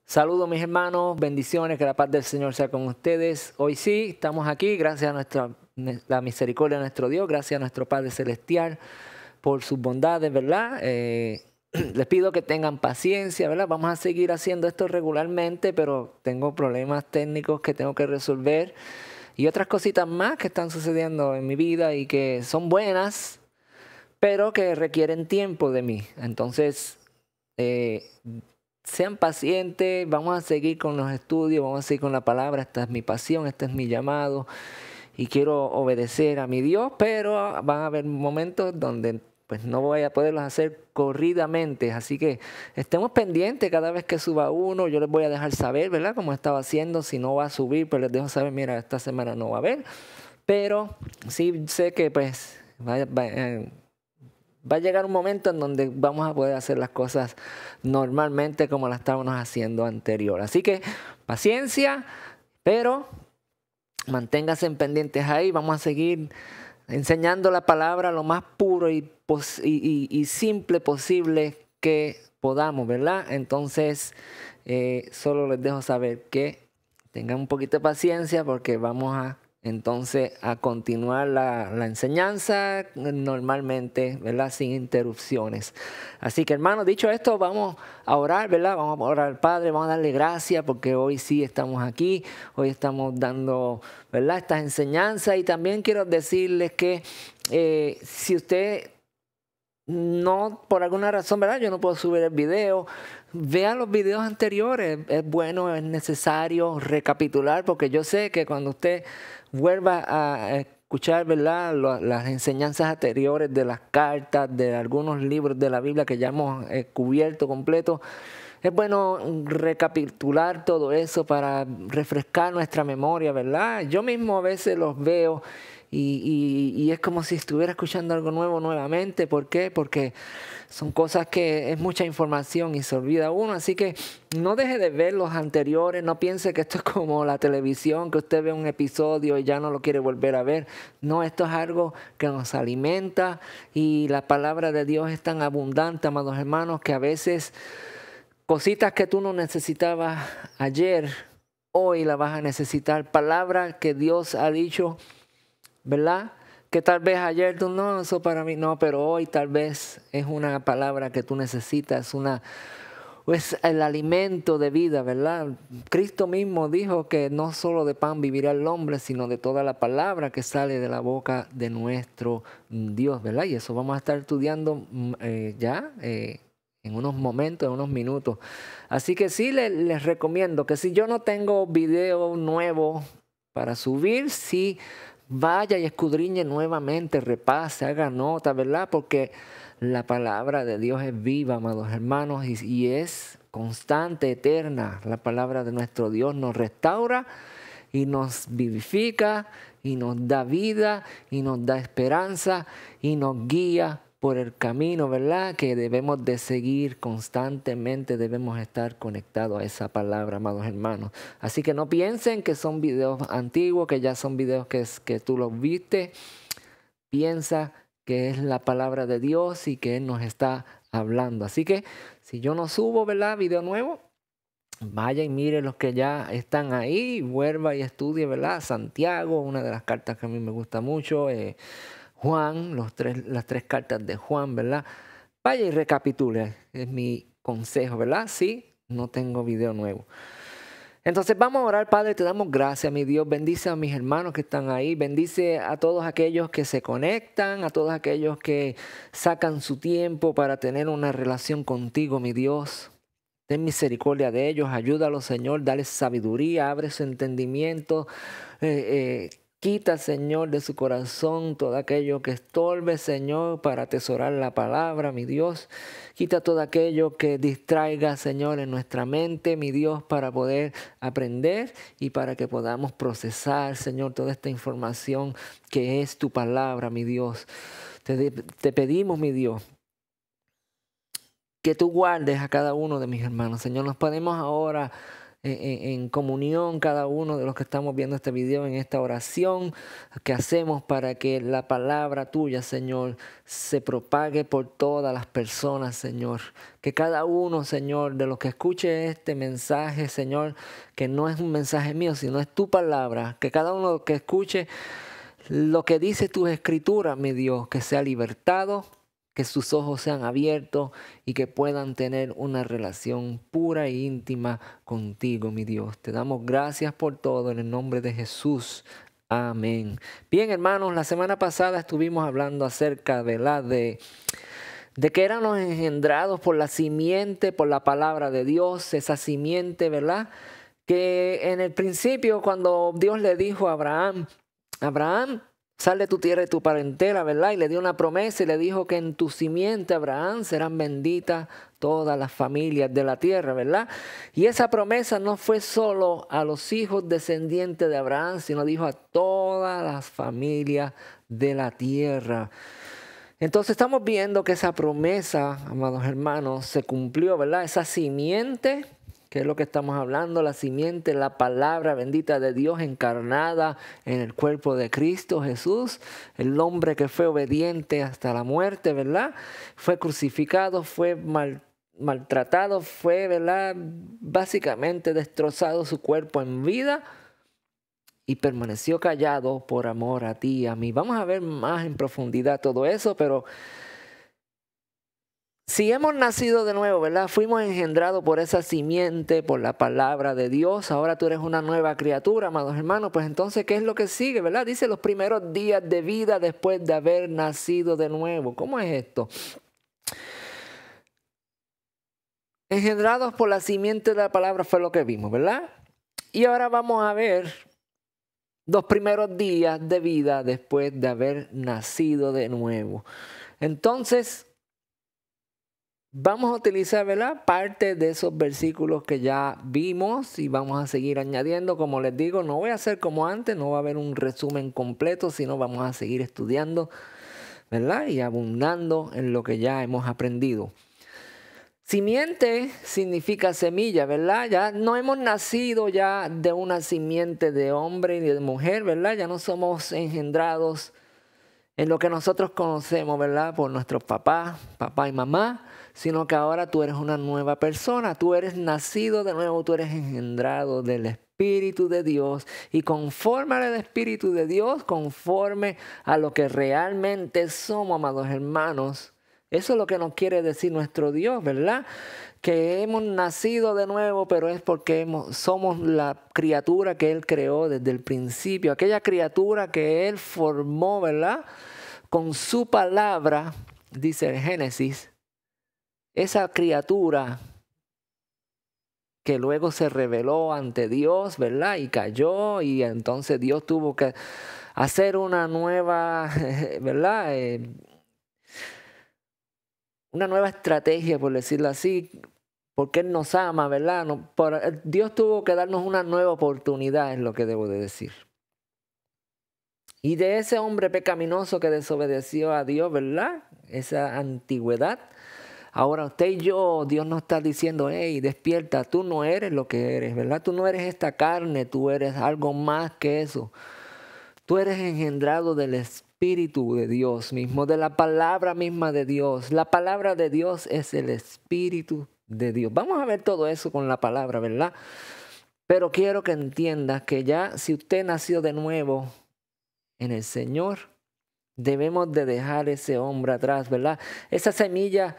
Saludos mis hermanos, bendiciones, que la paz del Señor sea con ustedes. Hoy sí, estamos aquí, gracias a la misericordia de nuestro Dios, gracias a nuestro Padre Celestial por sus bondades, ¿verdad? Les pido que tengan paciencia, ¿verdad? Vamos a seguir haciendo esto regularmente, pero tengo problemas técnicos que tengo que resolver y otras cositas más que están sucediendo en mi vida y que son buenas, pero que requieren tiempo de mí. Entonces, eh, sean pacientes, vamos a seguir con los estudios, vamos a seguir con la palabra. Esta es mi pasión, este es mi llamado y quiero obedecer a mi Dios, pero van a haber momentos donde pues no voy a poderlos hacer corridamente, así que estemos pendientes cada vez que suba uno. Yo les voy a dejar saber, ¿verdad? Como estaba haciendo, si no va a subir, pues les dejo saber, mira, esta semana no va a haber, pero sí sé que pues va a llegar un momento en donde vamos a poder hacer las cosas normalmente como las estábamos haciendo anterior. Así que paciencia, pero manténganse pendientes ahí. Vamos a seguir enseñando la palabra lo más puro y simple posible que podamos, ¿verdad? Entonces, solo les dejo saber que tengan un poquito de paciencia porque vamos a continuar la enseñanza normalmente, ¿verdad? Sin interrupciones. Así que, hermanos, dicho esto, vamos a orar, ¿verdad? Vamos a orar al Padre, vamos a darle gracias porque hoy sí estamos aquí, hoy estamos dando, ¿verdad? Estas enseñanzas. Y también quiero decirles que si usted no, por alguna razón, ¿verdad? Yo no puedo subir el video. Vea los videos anteriores. Es bueno, es necesario recapitular porque yo sé que cuando usted vuelva a escuchar, ¿verdad? Las enseñanzas anteriores de las cartas, de algunos libros de la Biblia que ya hemos cubierto completo, es bueno recapitular todo eso para refrescar nuestra memoria, ¿verdad? Yo mismo a veces los veo y es como si estuviera escuchando algo nuevo nuevamente. ¿Por qué? Porque son cosas que es mucha información y se olvida uno. Así que no deje de ver los anteriores. No piense que esto es como la televisión, que usted ve un episodio y ya no lo quiere volver a ver. No, esto es algo que nos alimenta y la palabra de Dios es tan abundante, amados hermanos, que a veces cositas que tú no necesitabas ayer, hoy la vas a necesitar. Palabra que Dios ha dicho, ¿verdad? Que tal vez ayer tú no, eso para mí no, pero hoy tal vez es una palabra que tú necesitas, es el alimento de vida, ¿verdad? Cristo mismo dijo que no solo de pan vivirá el hombre, sino de toda la palabra que sale de la boca de nuestro Dios, ¿verdad? Y eso vamos a estar estudiando en unos momentos, en unos minutos. Así que sí les recomiendo que si yo no tengo video nuevo para subir, sí vaya y escudriñe nuevamente, repase, haga nota, ¿verdad? Porque la palabra de Dios es viva, amados hermanos, y es constante, eterna. La palabra de nuestro Dios nos restaura y nos vivifica y nos da vida y nos da esperanza y nos guía por el camino, ¿verdad? Que debemos de seguir constantemente, debemos estar conectados a esa palabra, amados hermanos. Así que no piensen que son videos antiguos, que ya son videos que tú los viste. Piensa que es la palabra de Dios y que Él nos está hablando. Así que si yo no subo, ¿verdad? Video nuevo, vaya y mire los que ya están ahí, vuelva y estudie, ¿verdad? Santiago, una de las cartas que a mí me gusta mucho. Juan, las tres cartas de Juan, ¿verdad? Vaya y recapitule, es mi consejo, ¿verdad? Sí, no tengo video nuevo. Entonces vamos a orar, Padre, te damos gracias, mi Dios. Bendice a mis hermanos que están ahí. Bendice a todos aquellos que se conectan, a todos aquellos que sacan su tiempo para tener una relación contigo, mi Dios. Ten misericordia de ellos, ayúdalos, Señor, dale sabiduría, abre su entendimiento. Quita, Señor, de su corazón todo aquello que estorbe, Señor, para atesorar la palabra, mi Dios. Quita todo aquello que distraiga, Señor, en nuestra mente, mi Dios, para poder aprender y para que podamos procesar, Señor, toda esta información que es tu palabra, mi Dios. Te pedimos, mi Dios, que tú guardes a cada uno de mis hermanos. Señor, nos ponemos ahora en comunión cada uno de los que estamos viendo este video, en esta oración que hacemos para que la palabra tuya, Señor, se propague por todas las personas, Señor. Que cada uno, Señor, de los que escuche este mensaje, Señor, que no es un mensaje mío, sino es tu palabra, que cada uno que escuche lo que dice tus escrituras, mi Dios, que sea libertado, que sus ojos sean abiertos y que puedan tener una relación pura e íntima contigo, mi Dios. Te damos gracias por todo en el nombre de Jesús. Amén. Bien, hermanos, la semana pasada estuvimos hablando acerca de que éramos engendrados por la simiente, por la palabra de Dios, esa simiente, ¿verdad? Que en el principio, cuando Dios le dijo a Abraham, sal de tu tierra y tu parentela, ¿verdad? Y le dio una promesa y le dijo que en tu simiente, Abraham, serán benditas todas las familias de la tierra, ¿verdad? Y esa promesa no fue solo a los hijos descendientes de Abraham, sino dijo a todas las familias de la tierra. Entonces estamos viendo que esa promesa, amados hermanos, se cumplió, ¿verdad? Esa simiente, que es lo que estamos hablando, la simiente, la palabra bendita de Dios encarnada en el cuerpo de Cristo Jesús, el hombre que fue obediente hasta la muerte, ¿verdad? Fue crucificado, fue maltratado, fue, ¿verdad? Básicamente destrozado su cuerpo en vida y permaneció callado por amor a ti y a mí. Vamos a ver más en profundidad todo eso, pero si hemos nacido de nuevo, ¿verdad? Fuimos engendrados por esa simiente, por la palabra de Dios. Ahora tú eres una nueva criatura, amados hermanos. Pues entonces, ¿qué es lo que sigue, verdad? Dice los primeros días de vida después de haber nacido de nuevo. ¿Cómo es esto? Engendrados por la simiente de la palabra fue lo que vimos, ¿verdad? Y ahora vamos a ver los primeros días de vida después de haber nacido de nuevo. Entonces, vamos a utilizar, ¿verdad?, parte de esos versículos que ya vimos y vamos a seguir añadiendo. Como les digo, no voy a hacer como antes, no va a haber un resumen completo, sino vamos a seguir estudiando, ¿verdad?, y abundando en lo que ya hemos aprendido. Simiente significa semilla, ¿verdad? Ya no hemos nacido ya de una simiente de hombre ni de mujer, ¿verdad? Ya no somos engendrados en lo que nosotros conocemos, ¿verdad? Por nuestros papá y mamá, sino que ahora tú eres una nueva persona, tú eres nacido de nuevo, tú eres engendrado del Espíritu de Dios y conforme al Espíritu de Dios, conforme a lo que realmente somos, amados hermanos. Eso es lo que nos quiere decir nuestro Dios, ¿verdad? Que hemos nacido de nuevo, pero es porque somos la criatura que Él creó desde el principio. Aquella criatura que Él formó, ¿verdad? Con su palabra, dice el Génesis. Esa criatura que luego se rebeló ante Dios, ¿verdad? Y cayó y entonces Dios tuvo que hacer una nueva, ¿verdad? Una nueva estrategia, por decirlo así, porque Él nos ama, ¿verdad? Dios tuvo que darnos una nueva oportunidad, es lo que debo de decir. Y de ese hombre pecaminoso que desobedeció a Dios, ¿verdad? Esa antigüedad. Ahora usted y yo, Dios nos está diciendo, hey, despierta, tú no eres lo que eres, ¿verdad? Tú no eres esta carne, tú eres algo más que eso. Tú eres engendrado del Espíritu de Dios mismo, de la palabra misma de Dios. La palabra de Dios es el Espíritu de Dios. Vamos a ver todo eso con la palabra, ¿verdad? Pero quiero que entiendas que ya si usted nació de nuevo en el Señor, debemos de dejar ese hombre atrás, ¿verdad? Esa semilla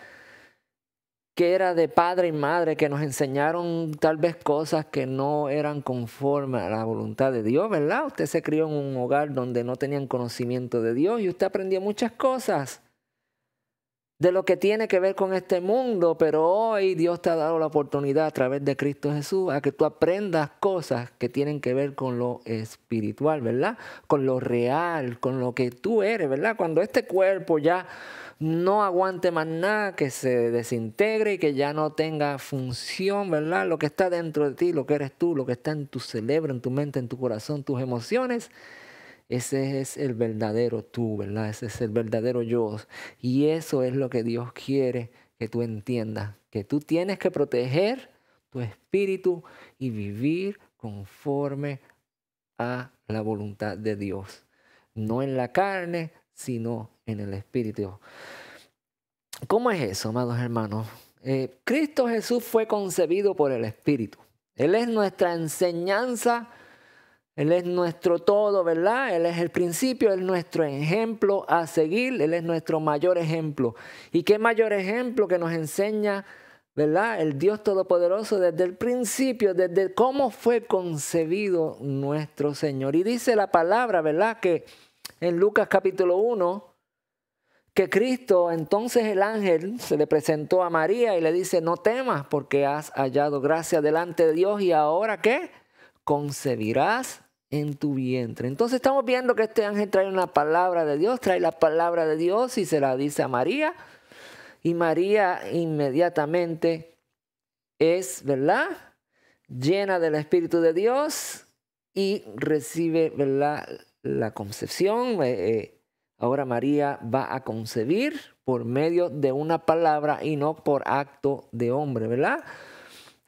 que era de padre y madre, que nos enseñaron tal vez cosas que no eran conforme a la voluntad de Dios, ¿verdad? Usted se crió en un hogar donde no tenían conocimiento de Dios y usted aprendió muchas cosas de lo que tiene que ver con este mundo, pero hoy Dios te ha dado la oportunidad a través de Cristo Jesús a que tú aprendas cosas que tienen que ver con lo espiritual, ¿verdad? Con lo real, con lo que tú eres, ¿verdad? Cuando este cuerpo ya no aguante más nada, que se desintegre y que ya no tenga función, ¿verdad? Lo que está dentro de ti, lo que eres tú, lo que está en tu cerebro, en tu mente, en tu corazón, tus emociones, ese es el verdadero tú, ¿verdad? Ese es el verdadero yo. Y eso es lo que Dios quiere que tú entiendas, que tú tienes que proteger tu espíritu y vivir conforme a la voluntad de Dios. No en la carne, sino en el espíritu. ¿Cómo es eso, amados hermanos? Cristo Jesús fue concebido por el Espíritu. Él es nuestra enseñanza, Él es nuestro todo, ¿verdad? Él es el principio, Él es nuestro ejemplo a seguir, Él es nuestro mayor ejemplo. ¿Y qué mayor ejemplo que nos enseña, ¿verdad? El Dios Todopoderoso desde el principio, desde cómo fue concebido nuestro Señor. Y dice la palabra, ¿verdad? Que en Lucas capítulo 1, que Cristo, entonces el ángel se le presentó a María y le dice, no temas porque has hallado gracia delante de Dios y ahora ¿qué? Concebirás en tu vientre. Entonces estamos viendo que este ángel trae una palabra de Dios, trae la palabra de Dios y se la dice a María. Y María inmediatamente es, ¿verdad?, llena del Espíritu de Dios y recibe, ¿verdad?, la concepción. Ahora María va a concebir por medio de una palabra y no por acto de hombre, ¿verdad?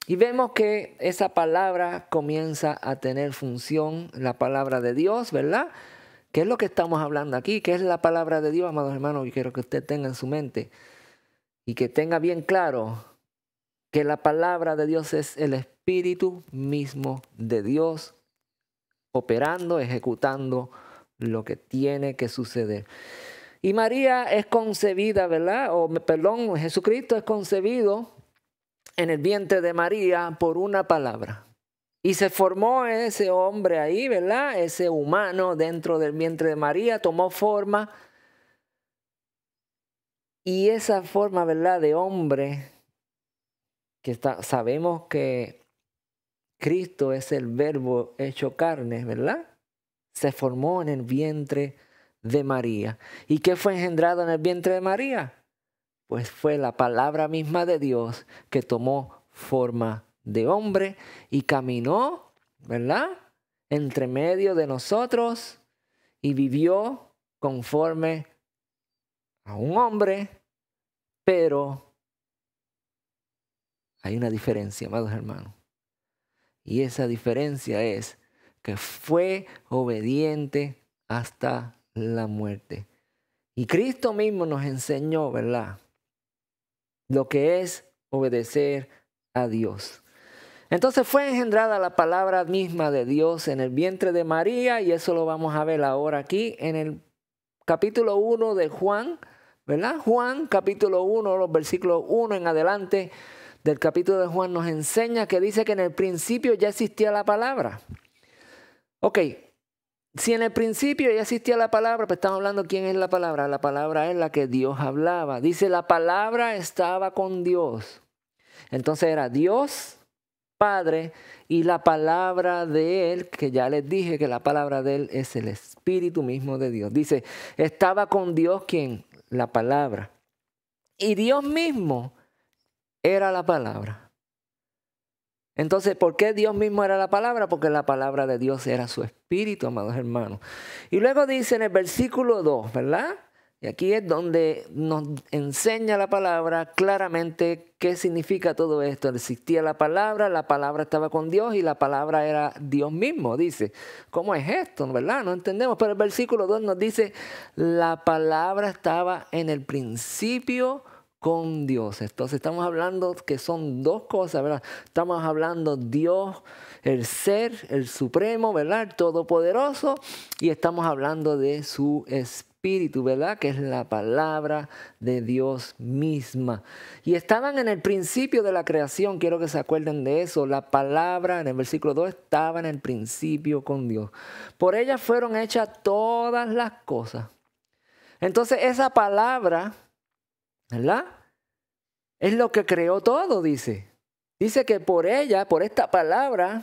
Y vemos que esa palabra comienza a tener función, la palabra de Dios, ¿verdad? ¿Qué es lo que estamos hablando aquí? ¿Qué es la palabra de Dios, amados hermanos? Y quiero que usted tenga en su mente y que tenga bien claro que la palabra de Dios es el Espíritu mismo de Dios operando, ejecutando lo que tiene que suceder. Y María es concebida, ¿verdad? Jesucristo es concebido en el vientre de María por una palabra. Y se formó ese hombre ahí, ¿verdad? Ese humano dentro del vientre de María, tomó forma. Y esa forma, ¿verdad?, de hombre, sabemos que Cristo es el verbo hecho carne, ¿verdad? Se formó en el vientre de María. ¿Y qué fue engendrado en el vientre de María? Pues fue la palabra misma de Dios que tomó forma de hombre y caminó, ¿verdad?, entre medio de nosotros y vivió conforme a un hombre, pero hay una diferencia, amados hermanos. Y esa diferencia es que fue obediente hasta la muerte. Y Cristo mismo nos enseñó, ¿verdad?, lo que es obedecer a Dios. Entonces fue engendrada la palabra misma de Dios en el vientre de María y eso lo vamos a ver ahora aquí en el capítulo 1 de Juan, ¿verdad? Juan capítulo 1, los versículos 1 en adelante del capítulo de Juan nos enseña que dice que en el principio ya existía la palabra. Ok, si en el principio ya existía la palabra, pues estamos hablando quién es la palabra. La palabra es la que Dios hablaba. Dice la palabra estaba con Dios. Entonces era Dios Padre y la palabra de Él, que ya les dije que la palabra de Él es el Espíritu mismo de Dios. Dice, estaba con Dios ¿quién? La palabra. Y Dios mismo era la palabra. Entonces, ¿por qué Dios mismo era la palabra? Porque la palabra de Dios era su Espíritu, amados hermanos. Y luego dice en el versículo 2, ¿verdad? Y aquí es donde nos enseña la palabra claramente qué significa todo esto. Existía la palabra estaba con Dios y la palabra era Dios mismo, dice. ¿Cómo es esto? ¿Verdad? No entendemos. Pero el versículo 2 nos dice, la palabra estaba en el principio con Dios. Entonces estamos hablando que son dos cosas, ¿verdad? Estamos hablando Dios, el ser, el supremo, ¿verdad?, el todopoderoso, y estamos hablando de su Espíritu, ¿verdad?, que es la palabra de Dios misma. Y estaban en el principio de la creación, quiero que se acuerden de eso. La palabra en el versículo 2 estaba en el principio con Dios. Por ella fueron hechas todas las cosas. Entonces esa palabra, ¿verdad?, es lo que creó todo, dice. Dice que por ella, por esta palabra,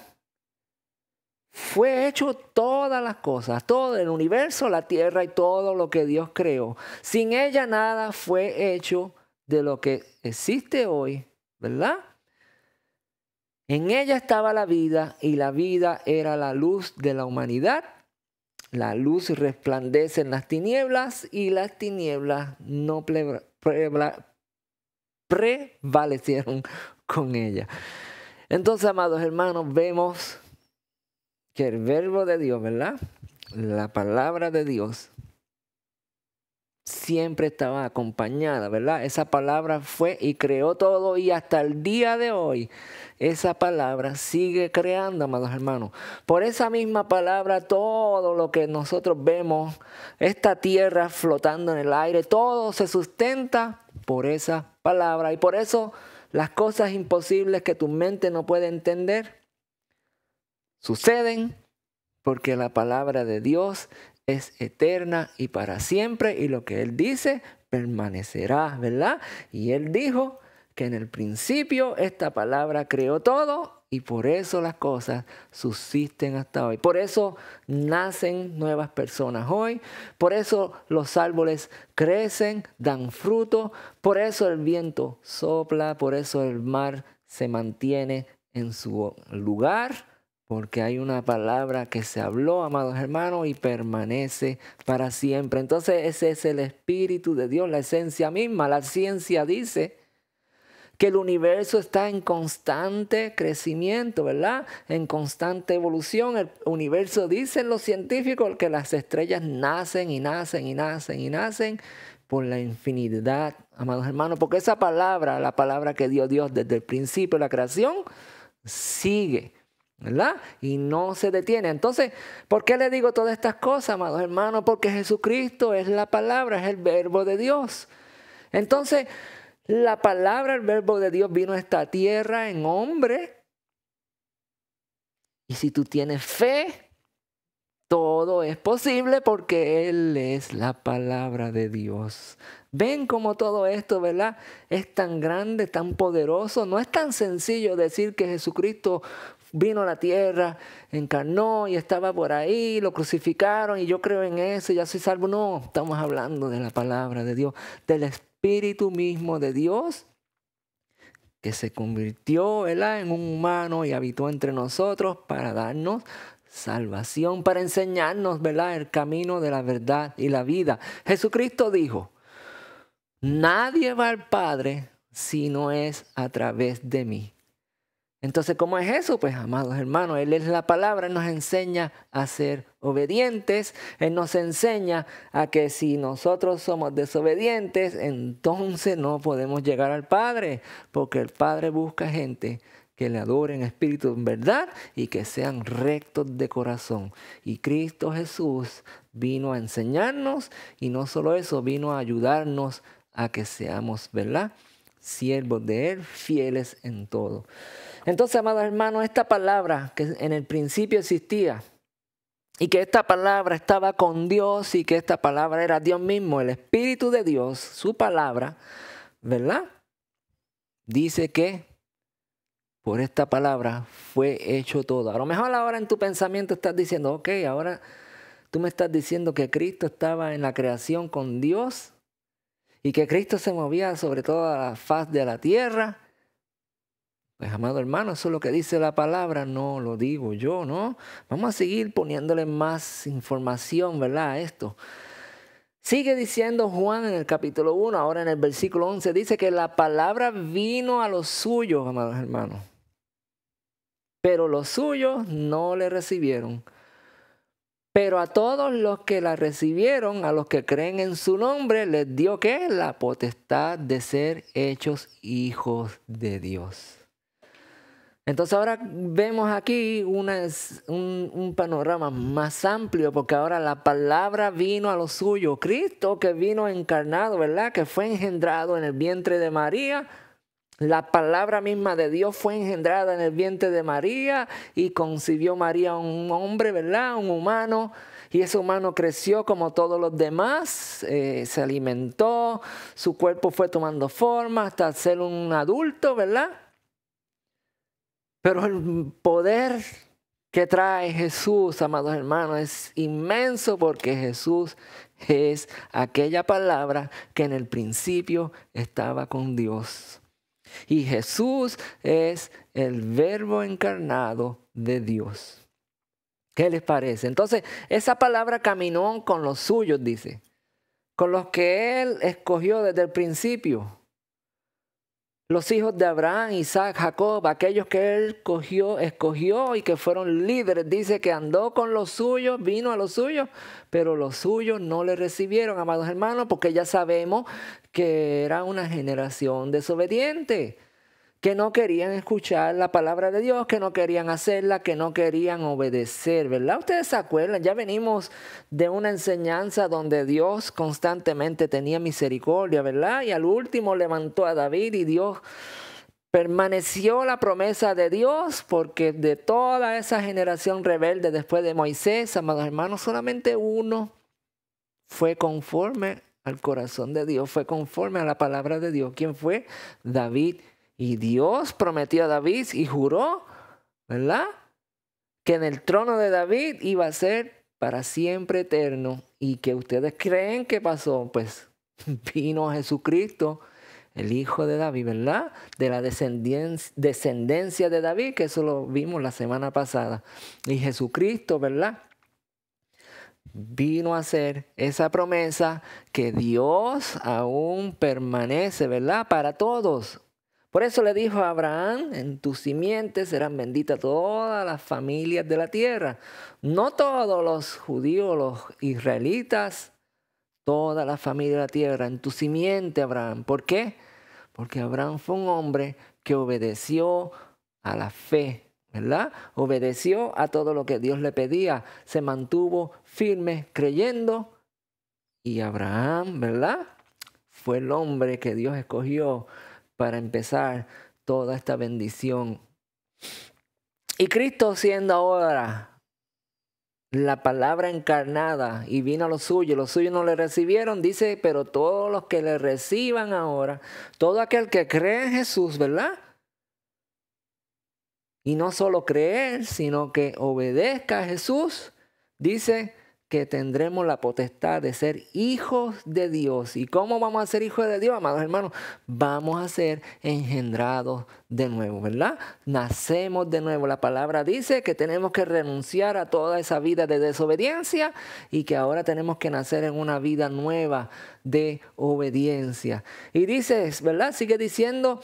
fue hecho todas las cosas, todo el universo, la tierra y todo lo que Dios creó. Sin ella nada fue hecho de lo que existe hoy, ¿verdad? En ella estaba la vida y la vida era la luz de la humanidad. La luz resplandece en las tinieblas y las tinieblas no prevalecieron con ella. Entonces, amados hermanos, vemos que el verbo de Dios, ¿verdad? La palabra de Dios siempre estaba acompañada, ¿verdad? Esa palabra fue y creó todo, y hasta el día de hoy esa palabra sigue creando, amados hermanos. Por esa misma palabra, todo lo que nosotros vemos, esta tierra flotando en el aire, todo se sustenta por esa palabra. Y por eso las cosas imposibles que tu mente no puede entender suceden, porque la palabra de Dios es eterna y para siempre, y lo que Él dice permanecerá, ¿verdad? Y Él dijo que en el principio esta palabra creó todo, y por eso las cosas subsisten hasta hoy. Por eso nacen nuevas personas hoy, por eso los árboles crecen, dan fruto, por eso el viento sopla, por eso el mar se mantiene en su lugar, porque hay una palabra que se habló, amados hermanos, y permanece para siempre. Entonces ese es el Espíritu de Dios, la esencia misma. La ciencia dice que el universo está en constante crecimiento, ¿verdad? En constante evolución. El universo, dicen los científicos, que las estrellas nacen y nacen y nacen y nacen por la infinidad, amados hermanos. Porque esa palabra, la palabra que dio Dios desde el principio de la creación, sigue, ¿verdad? Y no se detiene. Entonces, ¿por qué le digo todas estas cosas, amados hermanos? Porque Jesucristo es la palabra, es el verbo de Dios. Entonces, la palabra, el verbo de Dios vino a esta tierra en hombre. Y si tú tienes fe, todo es posible porque Él es la palabra de Dios. Ven cómo todo esto, ¿verdad? Es tan grande, tan poderoso. No es tan sencillo decir que Jesucristo vino a la tierra, encarnó y estaba por ahí, lo crucificaron y yo creo en eso, ya soy salvo. No, estamos hablando de la palabra de Dios, del Espíritu mismo de Dios, que se convirtió, ¿verdad?, en un humano y habitó entre nosotros para darnos salvación, para enseñarnos, ¿verdad?, el camino de la verdad y la vida. Jesucristo dijo: nadie va al Padre si no es a través de mí. Entonces, ¿cómo es eso? Pues, amados hermanos, Él es la palabra, Él nos enseña a ser obedientes, Él nos enseña a que si nosotros somos desobedientes, entonces no podemos llegar al Padre, porque el Padre busca gente que le adoren en espíritu en verdad y que sean rectos de corazón. Y Cristo Jesús vino a enseñarnos, y no solo eso, vino a ayudarnos a que seamos, ¿verdad?, siervos de Él, fieles en todo. Entonces, amados hermanos, esta palabra que en el principio existía, y que esta palabra estaba con Dios, y que esta palabra era Dios mismo, el Espíritu de Dios, su palabra, ¿verdad?, dice que por esta palabra fue hecho todo. A lo mejor ahora en tu pensamiento estás diciendo: ok, ahora tú me estás diciendo que Cristo estaba en la creación con Dios y que Cristo se movía sobre toda la faz de la tierra. Pues, amado hermano, eso es lo que dice la palabra, no lo digo yo, ¿no? Vamos a seguir poniéndole más información, ¿verdad?, a esto. Sigue diciendo Juan en el capítulo 1, ahora en el versículo 11, dice que la palabra vino a los suyos, amados hermanos, pero los suyos no le recibieron. Pero a todos los que la recibieron, a los que creen en su nombre, les dio, ¿qué? La potestad de ser hechos hijos de Dios. Entonces ahora vemos aquí un panorama más amplio, porque ahora la palabra vino a lo suyo. Cristo, que vino encarnado, ¿verdad?, que fue engendrado en el vientre de María. La palabra misma de Dios fue engendrada en el vientre de María y concibió María un hombre, ¿verdad?, un humano. Y ese humano creció como todos los demás, se alimentó, su cuerpo fue tomando forma hasta ser un adulto, ¿verdad? Pero el poder que trae Jesús, amados hermanos, es inmenso, porque Jesús es aquella palabra que en el principio estaba con Dios. Y Jesús es el verbo encarnado de Dios. ¿Qué les parece? Entonces, esa palabra caminó con los suyos, dice, con los que Él escogió desde el principio. los hijos de Abraham, Isaac, Jacob, aquellos que él escogió y que fueron líderes. Dice que andó con los suyos, vino a los suyos, pero los suyos no le recibieron, amados hermanos, porque ya sabemos que era una generación desobediente, que no querían escuchar la palabra de Dios, que no querían hacerla, que no querían obedecer, ¿verdad? Ustedes se acuerdan, ya venimos de una enseñanza donde Dios constantemente tenía misericordia, ¿verdad? Y al último levantó a David y Dios permaneció la promesa de Dios, porque de toda esa generación rebelde después de Moisés, amados hermanos, solamente uno fue conforme al corazón de Dios, fue conforme a la palabra de Dios. ¿Quién fue? David. Y Dios prometió a David y juró, ¿verdad?, que en el trono de David iba a ser para siempre eterno. ¿Y que ustedes creen que pasó? Pues vino Jesucristo, el hijo de David, ¿verdad?, de la descendencia de David, que eso lo vimos la semana pasada. Y Jesucristo, ¿verdad?, vino a hacer esa promesa que Dios aún permanece, ¿verdad?, para todos. Por eso le dijo a Abraham, en tus simientes serán benditas todas las familias de la tierra. No todos los judíos, los israelitas, toda la familia de la tierra, en tu simiente, Abraham. ¿Por qué? Porque Abraham fue un hombre que obedeció a la fe, ¿verdad? Obedeció a todo lo que Dios le pedía. Se mantuvo firme creyendo. Y Abraham, ¿verdad?, fue el hombre que Dios escogió para empezar toda esta bendición. Y Cristo, siendo ahora la palabra encarnada, y vino a los suyos no le recibieron, dice, pero todos los que le reciban ahora, todo aquel que cree en Jesús, ¿verdad?, y no solo creer, sino que obedezca a Jesús, dice que tendremos la potestad de ser hijos de Dios. ¿Y cómo vamos a ser hijos de Dios, amados hermanos? Vamos a ser engendrados de nuevo, ¿verdad? Nacemos de nuevo. La palabra dice que tenemos que renunciar a toda esa vida de desobediencia y que ahora tenemos que nacer en una vida nueva de obediencia. Y dice, ¿verdad?, sigue diciendo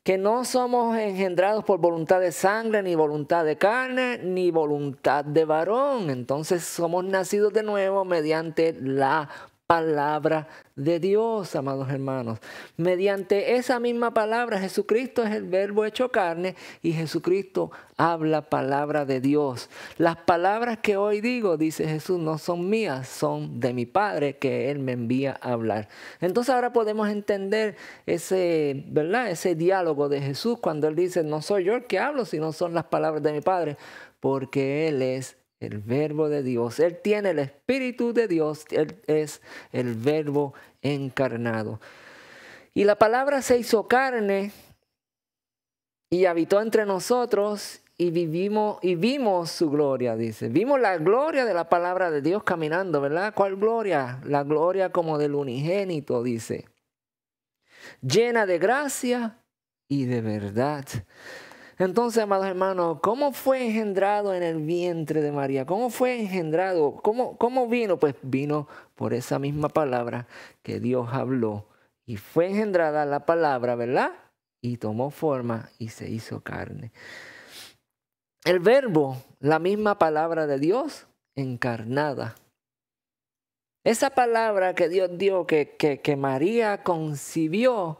que no somos engendrados por voluntad de sangre, ni voluntad de carne, ni voluntad de varón. Entonces somos nacidos de nuevo mediante la palabra de Dios, amados hermanos. Mediante esa misma palabra, Jesucristo es el verbo hecho carne y Jesucristo habla palabra de Dios. Las palabras que hoy digo, dice Jesús, no son mías, son de mi Padre que Él me envía a hablar. Entonces ahora podemos entender ese, ¿verdad?, ese diálogo de Jesús cuando Él dice, no soy yo el que hablo, sino son las palabras de mi Padre, porque Él es el verbo de Dios. Él tiene el Espíritu de Dios. Él es el verbo encarnado. Y la palabra se hizo carne y habitó entre nosotros y vimos su gloria, dice. Vimos la gloria de la palabra de Dios caminando, ¿verdad? ¿Cuál gloria? La gloria como del unigénito, dice. Llena de gracia y de verdad. Entonces, amados hermanos, ¿cómo fue engendrado en el vientre de María? ¿Cómo fue engendrado? ¿Cómo vino? Pues vino por esa misma palabra que Dios habló. Y fue engendrada la palabra, ¿verdad? Y tomó forma y se hizo carne. El verbo, la misma palabra de Dios encarnada. Esa palabra que Dios dio, que María concibió,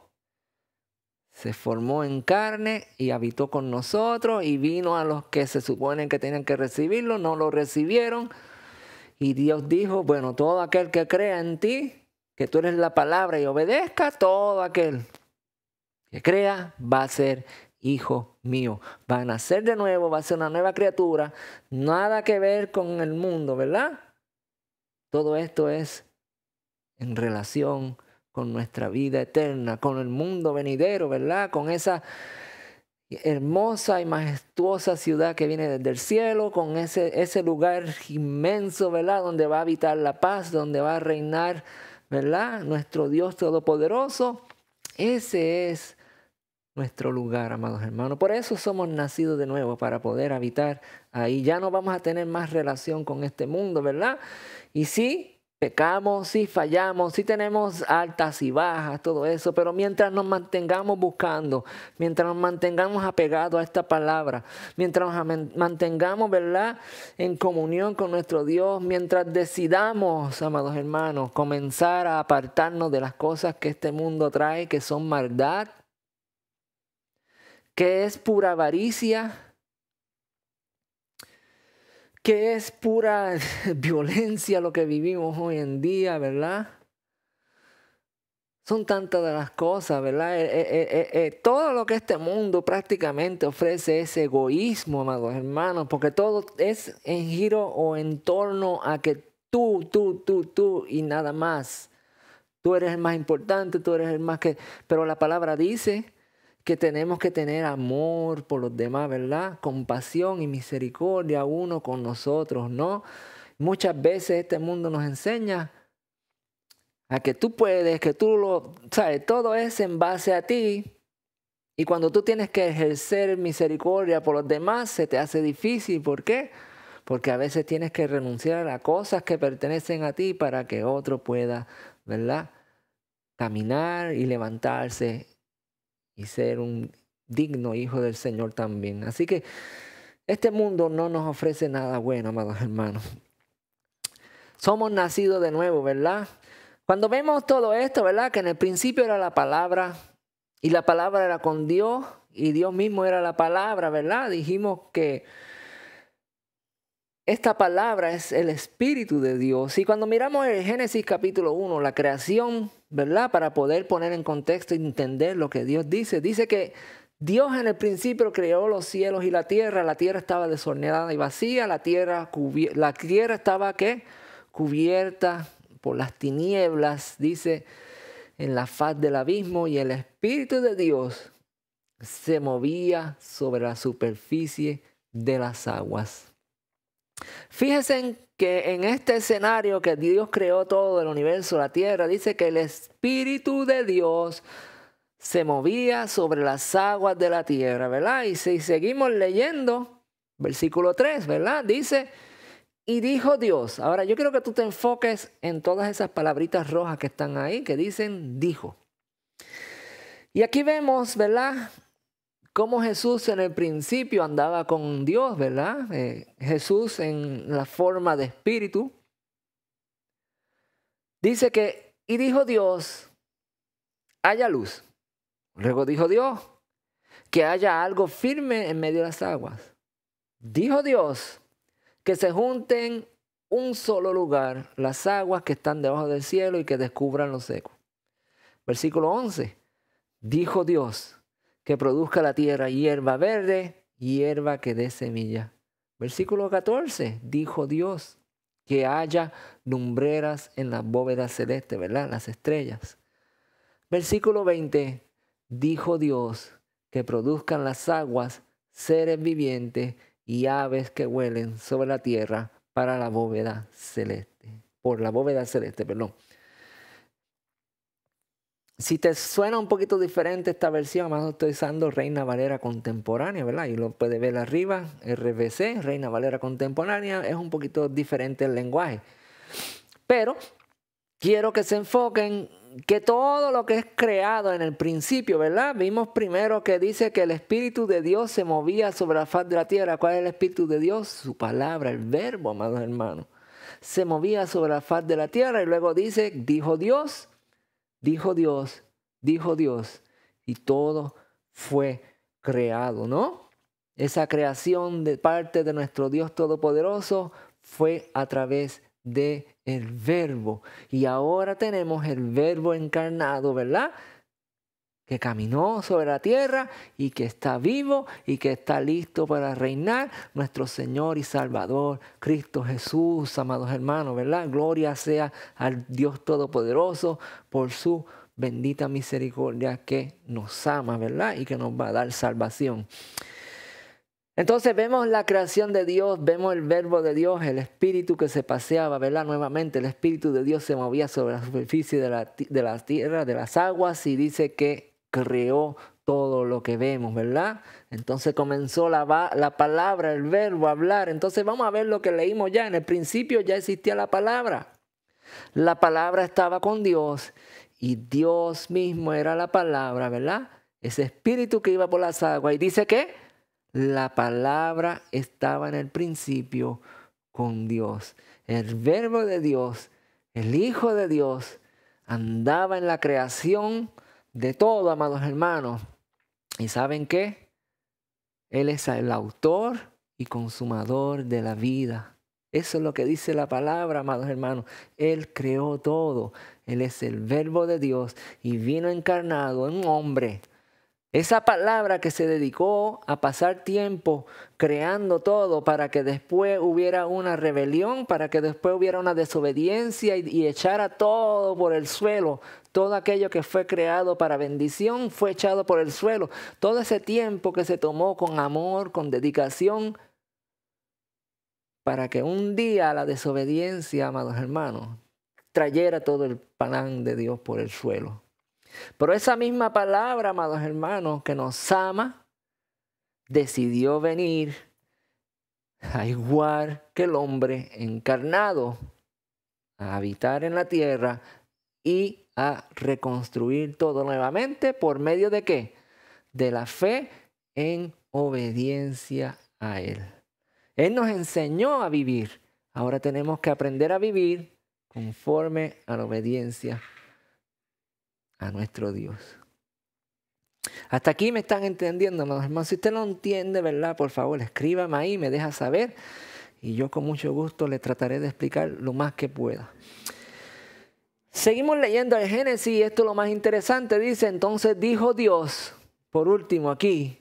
se formó en carne y habitó con nosotros y vino a los que se suponen que tenían que recibirlo, no lo recibieron. Y Dios dijo, bueno, todo aquel que crea en ti, que tú eres la palabra y obedezca, todo aquel que crea va a ser hijo mío. Va a nacer de nuevo, va a ser una nueva criatura, nada que ver con el mundo, ¿verdad? Todo esto es en relación con nuestra vida eterna, con el mundo venidero, ¿verdad? Con esa hermosa y majestuosa ciudad que viene desde el cielo, con ese lugar inmenso, ¿verdad? Donde va a habitar la paz, donde va a reinar, ¿verdad?, nuestro Dios Todopoderoso. Ese es nuestro lugar, amados hermanos. Por eso somos nacidos de nuevo, para poder habitar ahí. Ya no vamos a tener más relación con este mundo, ¿verdad? Y sí, pecamos, sí fallamos, sí tenemos altas y bajas, todo eso, pero mientras nos mantengamos buscando, mientras nos mantengamos apegados a esta palabra, mientras nos mantengamos, ¿verdad?, en comunión con nuestro Dios, mientras decidamos, amados hermanos, comenzar a apartarnos de las cosas que este mundo trae, que son maldad, que es pura avaricia, que es pura violencia lo que vivimos hoy en día, ¿verdad? Son tantas de las cosas, ¿verdad? Todo lo que este mundo prácticamente ofrece es egoísmo, amados hermanos, porque todo es en giro o en torno a que tú y nada más. Tú eres el más importante, tú eres el más que... Pero la palabra dice que tenemos que tener amor por los demás, ¿verdad? Compasión y misericordia uno con nosotros, ¿no? Muchas veces este mundo nos enseña a que tú puedes, que tú lo... ¿Sabes? Todo es en base a ti. Y cuando tú tienes que ejercer misericordia por los demás, se te hace difícil. ¿Por qué? Porque a veces tienes que renunciar a cosas que pertenecen a ti para que otro pueda, ¿verdad?, caminar y levantarse y ser un digno hijo del Señor también. Así que este mundo no nos ofrece nada bueno, amados hermanos. Somos nacidos de nuevo, ¿verdad? Cuando vemos todo esto, ¿verdad?, que en el principio era la palabra y la palabra era con Dios y Dios mismo era la palabra, ¿verdad? Dijimos que esta palabra es el Espíritu de Dios. Y cuando miramos el Génesis capítulo 1, la creación, ¿verdad?, para poder poner en contexto y entender lo que Dios dice que Dios en el principio creó los cielos y la tierra estaba desordenada y vacía, la tierra estaba ¿qué?, cubierta por las tinieblas, dice, en la faz del abismo, y el Espíritu de Dios se movía sobre la superficie de las aguas. Fíjense que en este escenario que Dios creó todo el universo, la tierra, dice que el Espíritu de Dios se movía sobre las aguas de la tierra, ¿verdad? Y si seguimos leyendo, versículo 3, ¿verdad? Dice, y dijo Dios. Ahora yo quiero que tú te enfoques en todas esas palabritas rojas que están ahí, que dicen dijo. Y aquí vemos, ¿verdad?, cómo Jesús en el principio andaba con Dios, ¿verdad? Jesús en la forma de espíritu. Dice que, y dijo Dios, haya luz. Luego dijo Dios, que haya algo firme en medio de las aguas. Dijo Dios, que se junten un solo lugar las aguas que están debajo del cielo y que descubran lo seco. Versículo 11, dijo Dios, que produzca la tierra hierba verde, hierba que dé semilla. Versículo 14, dijo Dios, que haya lumbreras en las bóvedas celestes, ¿verdad?, las estrellas. Versículo 20, dijo Dios, que produzcan las aguas seres vivientes y aves que vuelen sobre la tierra para la bóveda celeste, por la bóveda celeste, perdón. Si te suena un poquito diferente esta versión, además estoy usando Reina Valera Contemporánea, ¿verdad? Y lo puedes ver arriba, RVC, Reina Valera Contemporánea, es un poquito diferente el lenguaje. Pero quiero que se enfoquen que todo lo que es creado en el principio, ¿verdad? Vimos primero que dice que el Espíritu de Dios se movía sobre la faz de la tierra. ¿Cuál es el Espíritu de Dios? Su palabra, el verbo, amados hermanos. Se movía sobre la faz de la tierra y luego dice, dijo Dios, dijo Dios, dijo Dios, y todo fue creado, ¿no? Esa creación de parte de nuestro Dios Todopoderoso fue a través de el verbo. Y ahora tenemos el verbo encarnado, ¿verdad?, que caminó sobre la tierra y que está vivo y que está listo para reinar, nuestro Señor y Salvador, Cristo Jesús, amados hermanos, ¿verdad? Gloria sea al Dios Todopoderoso por su bendita misericordia que nos ama, ¿verdad?, y que nos va a dar salvación. Entonces vemos la creación de Dios, vemos el verbo de Dios, el Espíritu que se paseaba, ¿verdad? Nuevamente el Espíritu de Dios se movía sobre la superficie de la tierra, de las aguas, y dice que creó todo lo que vemos, ¿verdad? Entonces comenzó la palabra, el verbo, hablar. Entonces vamos a ver lo que leímos ya. En el principio ya existía la palabra. La palabra estaba con Dios y Dios mismo era la palabra, ¿verdad? Ese espíritu que iba por las aguas. Y dice que la palabra estaba en el principio con Dios. El verbo de Dios, el Hijo de Dios, andaba en la creación de todo, amados hermanos. ¿Y saben qué? Él es el autor y consumador de la vida. Eso es lo que dice la palabra, amados hermanos. Él creó todo. Él es el verbo de Dios y vino encarnado en un hombre. Esa palabra que se dedicó a pasar tiempo creando todo para que después hubiera una rebelión, para que después hubiera una desobediencia y echara todo por el suelo. Todo aquello que fue creado para bendición fue echado por el suelo. Todo ese tiempo que se tomó con amor, con dedicación, para que un día la desobediencia, amados hermanos, trayera todo el plan de Dios por el suelo. Pero esa misma palabra, amados hermanos, que nos ama, decidió venir a igual que el hombre encarnado, a habitar en la tierra y a reconstruir todo nuevamente por medio de ¿qué? De la fe en obediencia a Él. Él nos enseñó a vivir. Ahora tenemos que aprender a vivir conforme a la obediencia a nuestro Dios. Hasta aquí me están entendiendo, hermanos. Si usted no entiende, ¿verdad? Por favor, escríbame ahí, me deja saber. Y yo con mucho gusto le trataré de explicar lo más que pueda. Seguimos leyendo el Génesis. Esto es lo más interesante. Dice, entonces dijo Dios, por último aquí,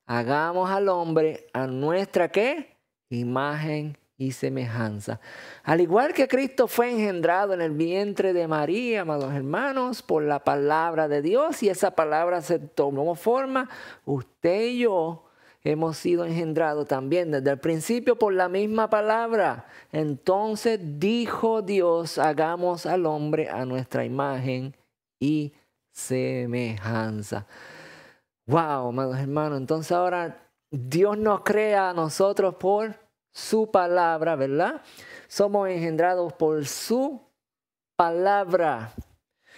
hagamos al hombre a nuestra, ¿qué? Imagen y semejanza. Al igual que Cristo fue engendrado en el vientre de María, amados hermanos, por la palabra de Dios, y esa palabra se tomó forma, usted y yo hemos sido engendrados también desde el principio por la misma palabra. Entonces dijo Dios, hagamos al hombre a nuestra imagen y semejanza. Wow, amados hermanos, entonces ahora Dios nos crea a nosotros por su palabra, ¿verdad? Somos engendrados por su palabra.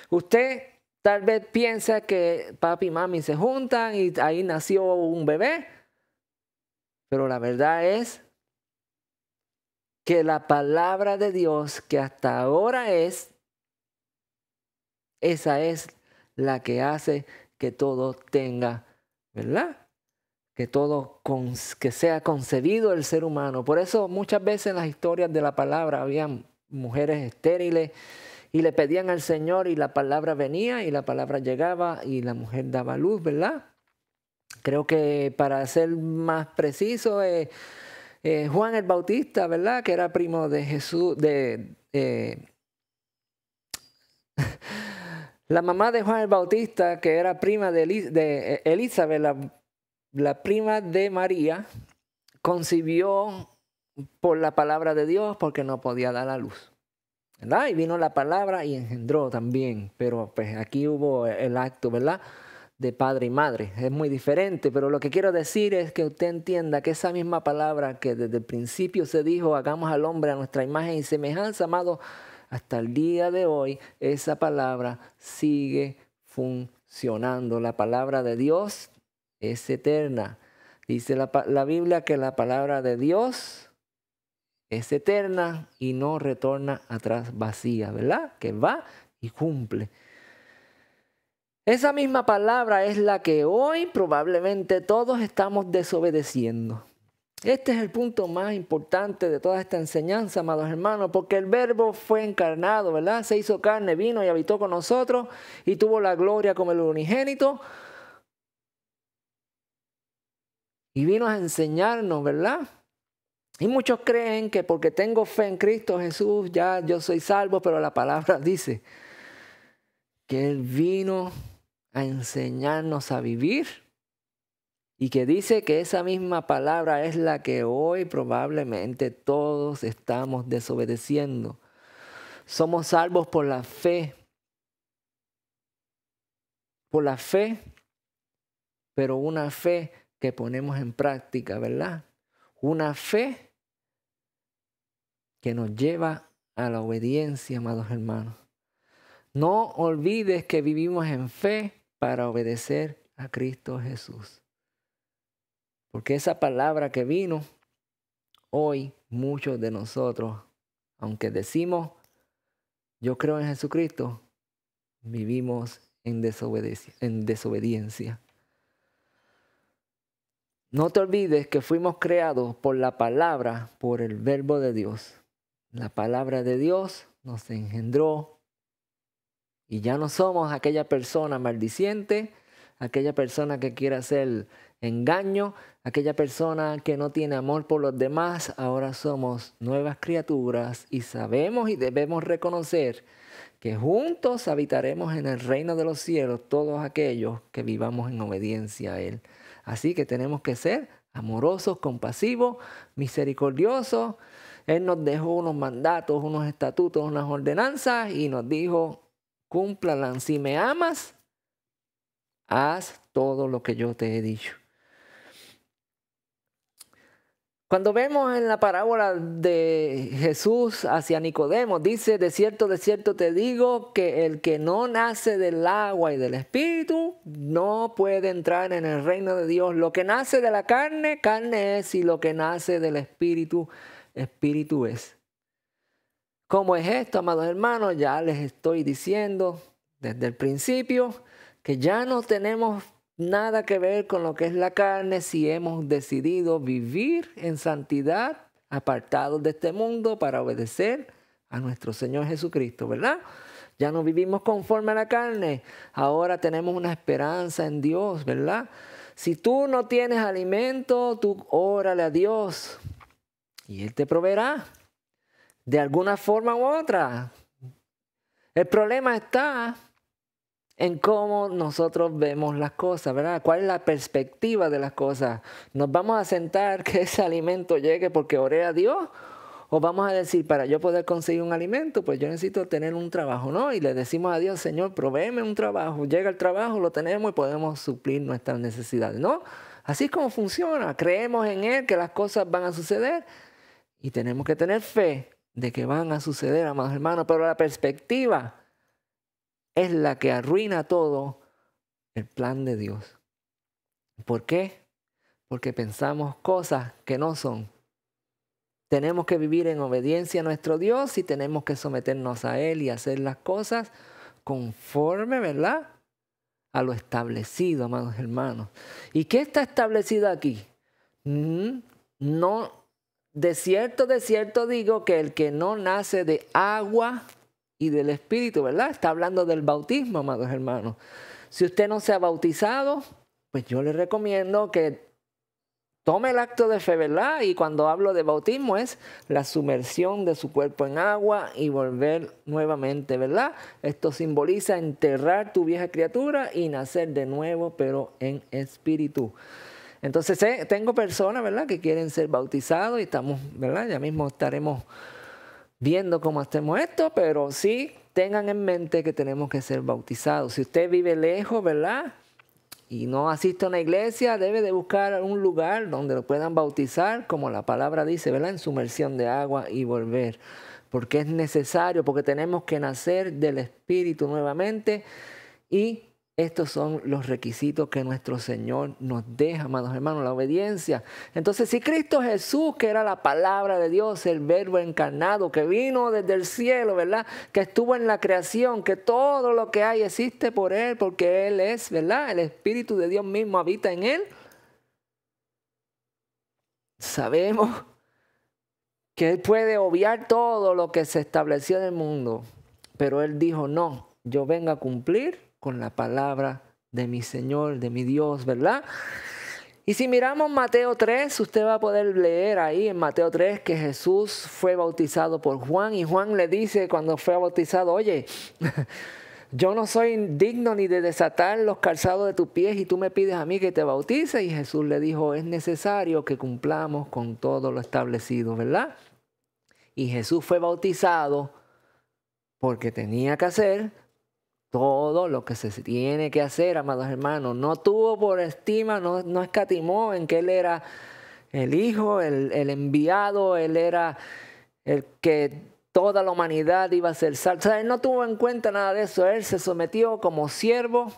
Usted tal vez piensa que papi y mami se juntan y ahí nació un bebé, pero la verdad es que la palabra de Dios que hasta ahora esa es la que hace que todo tenga, ¿verdad? Que todo, que sea concebido el ser humano. Por eso muchas veces en las historias de la palabra habían mujeres estériles y le pedían al Señor y la palabra venía y la palabra llegaba y la mujer daba luz, ¿verdad? Creo que para ser más preciso, Juan el Bautista, ¿verdad? Que era primo de Jesús, la mamá de Juan el Bautista, que era prima de Elizabeth, la prima de María, concibió por la palabra de Dios porque no podía dar a luz, ¿verdad? Y vino la palabra y engendró también, pero pues aquí hubo el acto, ¿verdad? De padre y madre. Es muy diferente, pero lo que quiero decir es que usted entienda que esa misma palabra que desde el principio se dijo, hagamos al hombre a nuestra imagen y semejanza, amado, hasta el día de hoy, esa palabra sigue funcionando. La palabra de Dios es eterna. Dice la Biblia que la palabra de Dios es eterna y no retorna atrás vacía, ¿verdad? Que va y cumple. Esa misma palabra es la que hoy probablemente todos estamos desobedeciendo. Este es el punto más importante de toda esta enseñanza, amados hermanos, porque el verbo fue encarnado, ¿verdad? Se hizo carne, vino y habitó con nosotros y tuvo la gloria como el unigénito. Y vino a enseñarnos, ¿verdad? Y muchos creen que porque tengo fe en Cristo Jesús, ya yo soy salvo, pero la palabra dice que Él vino a enseñarnos a vivir y que dice que esa misma palabra es la que hoy probablemente todos estamos desobedeciendo. Somos salvos por la fe. Por la fe, pero una fe que ponemos en práctica, ¿verdad? Una fe que nos lleva a la obediencia, amados hermanos. No olvides que vivimos en fe para obedecer a Cristo Jesús. Porque esa palabra que vino, hoy muchos de nosotros, aunque decimos, yo creo en Jesucristo, vivimos en desobediencia. No te olvides que fuimos creados por la palabra, por el verbo de Dios. La palabra de Dios nos engendró y ya no somos aquella persona maldiciente, aquella persona que quiere hacer engaño, aquella persona que no tiene amor por los demás. Ahora somos nuevas criaturas y sabemos y debemos reconocer que juntos habitaremos en el reino de los cielos todos aquellos que vivamos en obediencia a Él. Así que tenemos que ser amorosos, compasivos, misericordiosos. Él nos dejó unos mandatos, unos estatutos, unas ordenanzas y nos dijo, cúmplalas. Si me amas, haz todo lo que yo te he dicho. Cuando vemos en la parábola de Jesús hacia Nicodemo, dice, de cierto te digo que el que no nace del agua y del espíritu no puede entrar en el reino de Dios. Lo que nace de la carne, carne es, y lo que nace del espíritu, espíritu es. ¿Cómo es esto, amados hermanos? Ya les estoy diciendo desde el principio que ya no tenemos nada que ver con lo que es la carne si hemos decidido vivir en santidad, apartados de este mundo para obedecer a nuestro Señor Jesucristo, ¿verdad? Ya no vivimos conforme a la carne, ahora tenemos una esperanza en Dios, ¿verdad? Si tú no tienes alimento, tú órale a Dios y Él te proveerá de alguna forma u otra. El problema está en cómo nosotros vemos las cosas, ¿verdad? ¿Cuál es la perspectiva de las cosas? ¿Nos vamos a sentar que ese alimento llegue porque oré a Dios? ¿O vamos a decir, para yo poder conseguir un alimento, pues yo necesito tener un trabajo, ¿no? Y le decimos a Dios, Señor, provéeme un trabajo. Llega el trabajo, lo tenemos y podemos suplir nuestras necesidades, ¿no? Así es como funciona. Creemos en Él que las cosas van a suceder y tenemos que tener fe de que van a suceder, amados hermanos. Pero la perspectiva es la que arruina todo el plan de Dios. ¿Por qué? Porque pensamos cosas que no son. Tenemos que vivir en obediencia a nuestro Dios y tenemos que someternos a Él y hacer las cosas conforme, ¿verdad?, a lo establecido, amados hermanos. ¿Y qué está establecido aquí? No, de cierto digo que el que no nace de agua y del Espíritu, ¿verdad? Está hablando del bautismo, amados hermanos. Si usted no se ha bautizado, pues yo le recomiendo que tome el acto de fe, ¿verdad? Y cuando hablo de bautismo es la sumersión de su cuerpo en agua y volver nuevamente, ¿verdad? Esto simboliza enterrar tu vieja criatura y nacer de nuevo, pero en espíritu. Entonces, tengo personas, ¿verdad?, que quieren ser bautizados y estamos, ¿verdad? Ya mismo estaremos viendo cómo hacemos esto, pero sí tengan en mente que tenemos que ser bautizados. Si usted vive lejos, ¿verdad?, y no asiste a una iglesia, debe de buscar un lugar donde lo puedan bautizar, como la palabra dice, ¿verdad?, en sumersión de agua y volver. Porque es necesario, porque tenemos que nacer del Espíritu nuevamente y estos son los requisitos que nuestro Señor nos deja, amados hermanos, la obediencia. Entonces, si Cristo Jesús, que era la palabra de Dios, el verbo encarnado, que vino desde el cielo, ¿verdad?, que estuvo en la creación, que todo lo que hay existe por Él, porque Él es, ¿verdad?, el Espíritu de Dios mismo habita en Él. Sabemos que Él puede obviar todo lo que se estableció en el mundo, pero Él dijo, no, yo vengo a cumplir con la palabra de mi Señor, de mi Dios, ¿verdad? Y si miramos Mateo 3, usted va a poder leer ahí en Mateo 3 que Jesús fue bautizado por Juan y Juan le dice cuando fue bautizado, oye, yo no soy digno ni de desatar los calzados de tus pies y tú me pides a mí que te bautice. Y Jesús le dijo, es necesario que cumplamos con todo lo establecido, ¿verdad? Y Jesús fue bautizado porque tenía que hacer todo lo que se tiene que hacer, amados hermanos. No tuvo por estima, no escatimó en que Él era el Hijo, el enviado, Él era el que toda la humanidad iba a ser salva. O sea, él no tuvo en cuenta nada de eso. Él se sometió como siervo,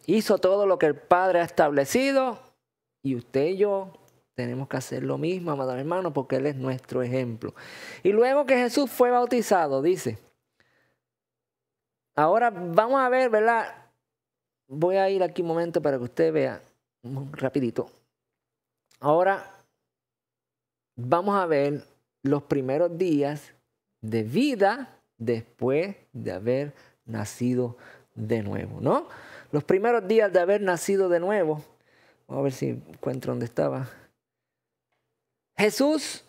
hizo todo lo que el Padre ha establecido. Y usted y yo tenemos que hacer lo mismo, amados hermanos, porque Él es nuestro ejemplo. Y luego que Jesús fue bautizado, dice. Ahora vamos a ver, ¿verdad? Voy a ir aquí un momento para que usted vea, rapidito. Ahora vamos a ver los primeros días de vida después de haber nacido de nuevo, ¿no? Los primeros días de haber nacido de nuevo. Vamos a ver si encuentro dónde estaba. Jesús,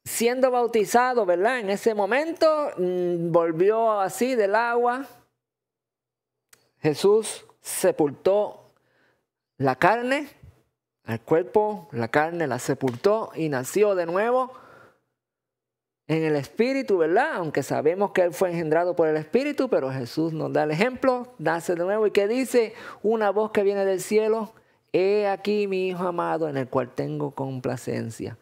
siendo bautizado, ¿verdad? En ese momento volvió así del agua. Jesús sepultó la carne, al cuerpo, la carne la sepultó y nació de nuevo en el Espíritu, ¿verdad? Aunque sabemos que Él fue engendrado por el Espíritu, pero Jesús nos da el ejemplo, nace de nuevo. ¿Y qué dice? Una voz que viene del cielo: he aquí mi Hijo amado, en el cual tengo complacencia.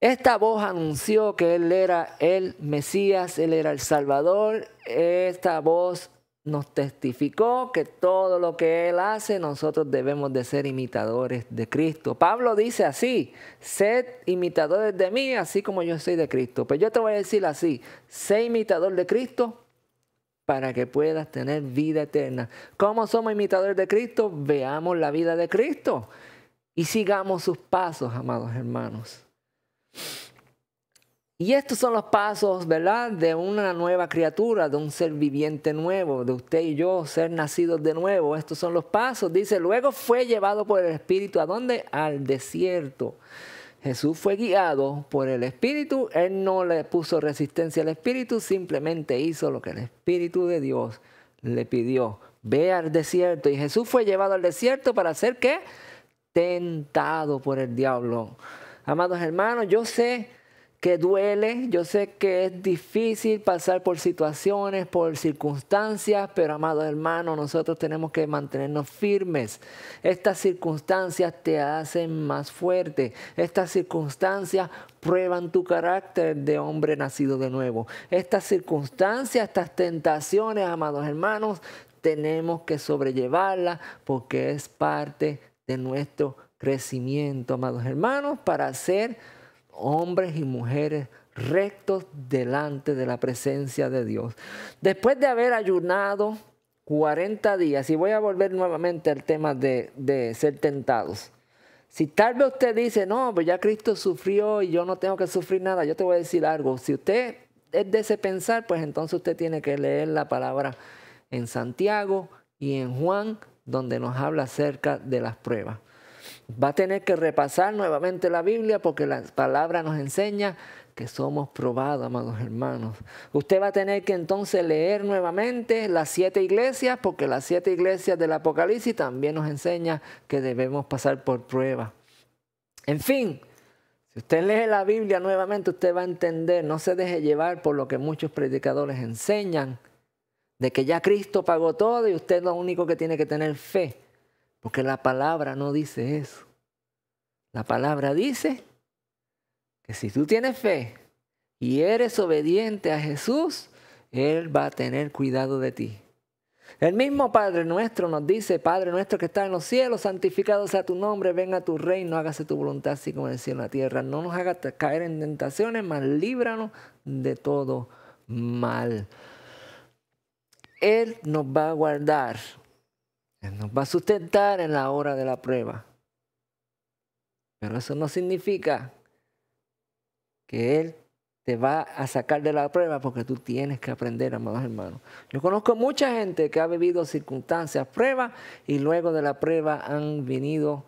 Esta voz anunció que Él era el Mesías, Él era el Salvador. Esta voz nos testificó que todo lo que Él hace, nosotros debemos de ser imitadores de Cristo. Pablo dice así: sed imitadores de mí, así como yo soy de Cristo. Pues yo te voy a decir así: sé imitador de Cristo para que puedas tener vida eterna. ¿Cómo somos imitadores de Cristo? Veamos la vida de Cristo y sigamos sus pasos, amados hermanos. Y estos son los pasos, ¿verdad?, de una nueva criatura, de un ser viviente nuevo, de usted y yo ser nacidos de nuevo. Estos son los pasos. Dice, luego fue llevado por el Espíritu. ¿A dónde? Al desierto. Jesús fue guiado por el Espíritu. Él no le puso resistencia al Espíritu, simplemente hizo lo que el Espíritu de Dios le pidió. Ve al desierto. Y Jesús fue llevado al desierto para ser, ¿qué? Tentado por el diablo. Amados hermanos, yo sé que duele, yo sé que es difícil pasar por situaciones, por circunstancias, pero amados hermanos, nosotros tenemos que mantenernos firmes. Estas circunstancias te hacen más fuerte. Estas circunstancias prueban tu carácter de hombre nacido de nuevo. Estas circunstancias, estas tentaciones, amados hermanos, tenemos que sobrellevarlas porque es parte de nuestro crecimiento, amados hermanos, para ser hombres y mujeres rectos delante de la presencia de Dios. Después de haber ayunado 40 días, y voy a volver nuevamente al tema de ser tentados. Si tal vez usted dice, no, pues ya Cristo sufrió y yo no tengo que sufrir nada, yo te voy a decir algo. Si usted es de ese pensar, pues entonces usted tiene que leer la palabra en Santiago y en Juan, donde nos habla acerca de las pruebas. Va a tener que repasar nuevamente la Biblia porque la palabra nos enseña que somos probados, amados hermanos. Usted va a tener que entonces leer nuevamente las 7 iglesias porque las 7 iglesias del Apocalipsis también nos enseña que debemos pasar por pruebas. En fin, si usted lee la Biblia nuevamente, usted va a entender, no se deje llevar por lo que muchos predicadores enseñan, de que ya Cristo pagó todo y usted lo único que tiene que tener fe. Porque la palabra no dice eso. La palabra dice que si tú tienes fe y eres obediente a Jesús, Él va a tener cuidado de ti. El mismo Padre nuestro nos dice, Padre nuestro que estás en los cielos, santificado sea tu nombre, venga tu reino, hágase tu voluntad así como en el cielo en la tierra. No nos hagas caer en tentaciones, mas líbranos de todo mal. Él nos va a guardar. Él nos va a sustentar en la hora de la prueba. Pero eso no significa que Él te va a sacar de la prueba porque tú tienes que aprender, amados hermanos. Yo conozco mucha gente que ha vivido circunstancias, pruebas, y luego de la prueba han venido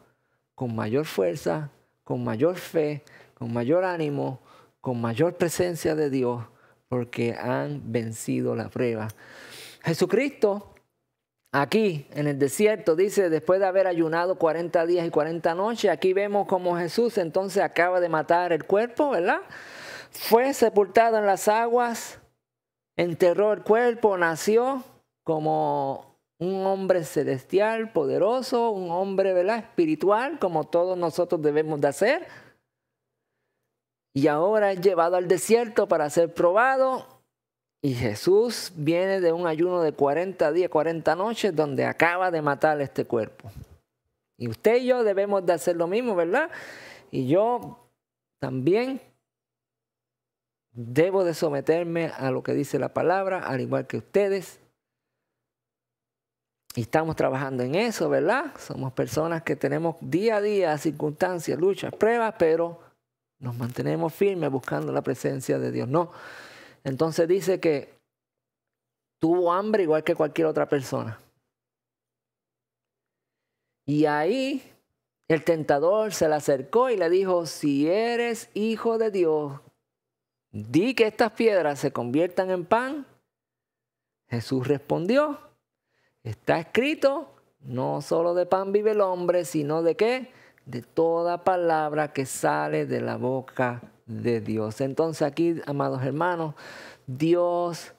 con mayor fuerza, con mayor fe, con mayor ánimo, con mayor presencia de Dios, porque han vencido la prueba. Jesucristo, aquí en el desierto, dice, después de haber ayunado 40 días y 40 noches, aquí vemos como Jesús entonces acaba de matar el cuerpo, ¿verdad? Fue sepultado en las aguas, enterró el cuerpo, nació como un hombre celestial, poderoso, un hombre, ¿verdad?, espiritual, como todos nosotros debemos de hacer. y ahora es llevado al desierto para ser probado. Y Jesús viene de un ayuno de 40 días, 40 noches, donde acaba de matar este cuerpo. Y usted y yo debemos de hacer lo mismo, ¿verdad? Y yo también debo de someterme a lo que dice la palabra, al igual que ustedes. Y estamos trabajando en eso, ¿verdad? Somos personas que tenemos día a día circunstancias, luchas, pruebas, pero nos mantenemos firmes buscando la presencia de Dios. No. Entonces dice que tuvo hambre igual que cualquier otra persona. Y ahí el tentador se le acercó y le dijo, si eres hijo de Dios, di que estas piedras se conviertan en pan. Jesús respondió, está escrito, no solo de pan vive el hombre, sino de ¿qué? De toda palabra que sale de la boca de Dios. Entonces aquí, amados hermanos, Dios,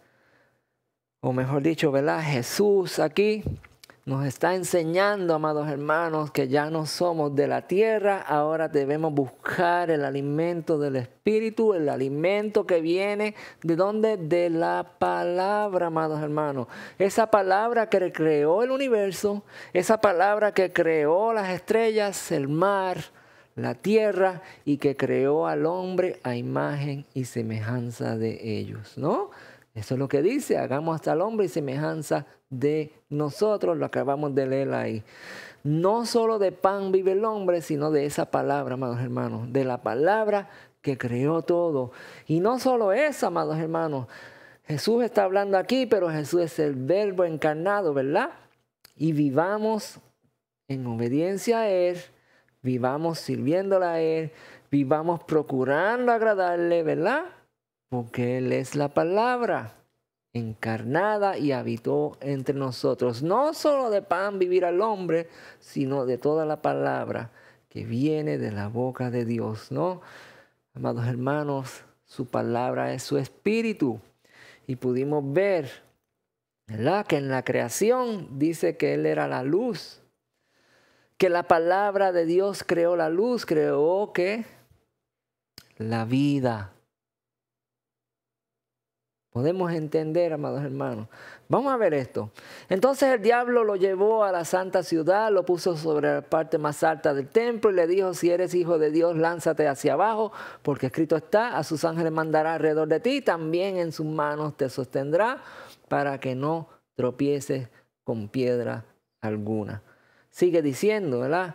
o mejor dicho, ¿verdad? Jesús aquí nos está enseñando, amados hermanos, que ya no somos de la tierra, ahora debemos buscar el alimento del Espíritu, el alimento que viene, ¿de dónde? De la palabra, amados hermanos. Esa palabra que creó el universo, esa palabra que creó las estrellas, el mar, la tierra, y que creó al hombre a imagen y semejanza de ellos, ¿no? Eso es lo que dice, hagamos hasta al hombre y semejanza de nosotros, lo acabamos de leer ahí. No solo de pan vive el hombre, sino de esa palabra, amados hermanos, de la palabra que creó todo. Y no solo eso, amados hermanos, Jesús está hablando aquí, pero Jesús es el verbo encarnado, ¿verdad? Y vivamos en obediencia a Él, vivamos sirviéndole a Él, vivamos procurando agradarle, ¿verdad? Porque Él es la palabra encarnada y habitó entre nosotros. No solo de pan vivirá el hombre, sino de toda la palabra que viene de la boca de Dios, ¿no? Amados hermanos, su palabra es su espíritu. Y pudimos ver, ¿verdad? Que en la creación dice que Él era la luz. Que la palabra de Dios creó la luz, creó ¿qué? La vida. Podemos entender, amados hermanos. Vamos a ver esto. Entonces el diablo lo llevó a la santa ciudad, lo puso sobre la parte más alta del templo y le dijo, si eres hijo de Dios, lánzate hacia abajo, porque escrito está, a sus ángeles mandará alrededor de ti, también en sus manos te sostendrá, para que no tropieces con piedra alguna. Sigue diciendo, ¿verdad?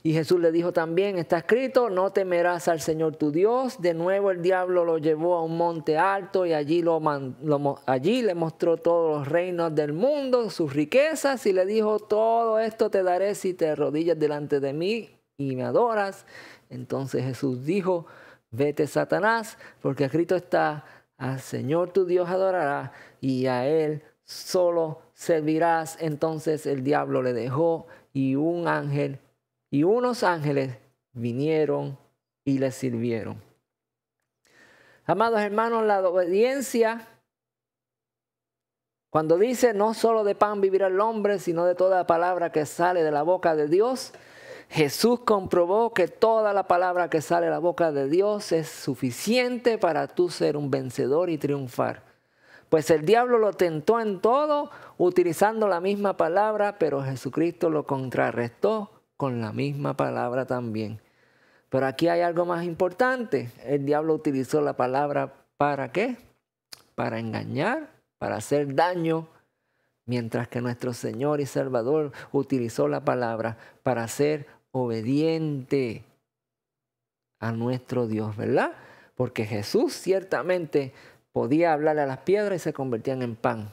Y Jesús le dijo también, está escrito, no temerás al Señor tu Dios. De nuevo el diablo lo llevó a un monte alto y allí le mostró todos los reinos del mundo, sus riquezas, y le dijo, todo esto te daré si te arrodillas delante de mí y me adoras. Entonces Jesús dijo, vete Satanás, porque escrito está, al Señor tu Dios adorarás y a Él solo servirás. Entonces el diablo le dejó y unos ángeles vinieron y le sirvieron. Amados hermanos, la obediencia, cuando dice no solo de pan vivirá el hombre, sino de toda palabra que sale de la boca de Dios, Jesús comprobó que toda la palabra que sale de la boca de Dios es suficiente para tú ser un vencedor y triunfar. Pues el diablo lo tentó en todo, utilizando la misma palabra, pero Jesucristo lo contrarrestó con la misma palabra también. Pero aquí hay algo más importante. El diablo utilizó la palabra ¿para qué? Para engañar, para hacer daño, mientras que nuestro Señor y Salvador utilizó la palabra para ser obediente a nuestro Dios, ¿verdad? Porque Jesús ciertamente podía hablarle a las piedras y se convertían en pan.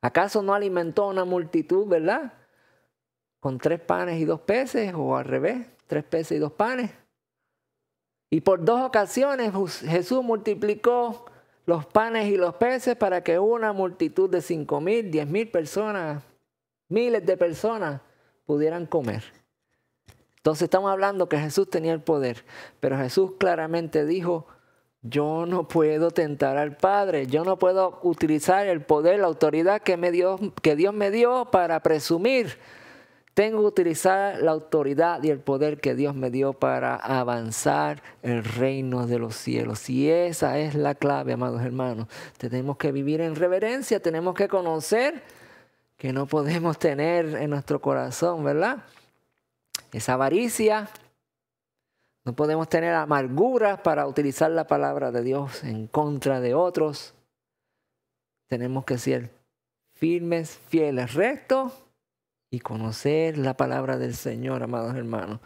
¿Acaso no alimentó a una multitud, verdad? Con 3 panes y 2 peces, o al revés, 3 peces y 2 panes. Y por 2 ocasiones Jesús multiplicó los panes y los peces para que una multitud de 5,000, 10,000 personas, miles de personas pudieran comer. Entonces estamos hablando que Jesús tenía el poder, pero Jesús claramente dijo, yo no puedo tentar al Padre, yo no puedo utilizar el poder, la autoridad que Dios me dio para presumir Tengo que utilizar la autoridad y el poder que Dios me dio para avanzar el reino de los cielos. Y esa es la clave, amados hermanos. Tenemos que vivir en reverencia, tenemos que conocer que no podemos tener en nuestro corazón, ¿verdad? Esa avaricia. No podemos tener amarguras para utilizar la palabra de Dios en contra de otros. Tenemos que ser firmes, fieles, rectos y conocer la palabra del Señor, amados hermanos.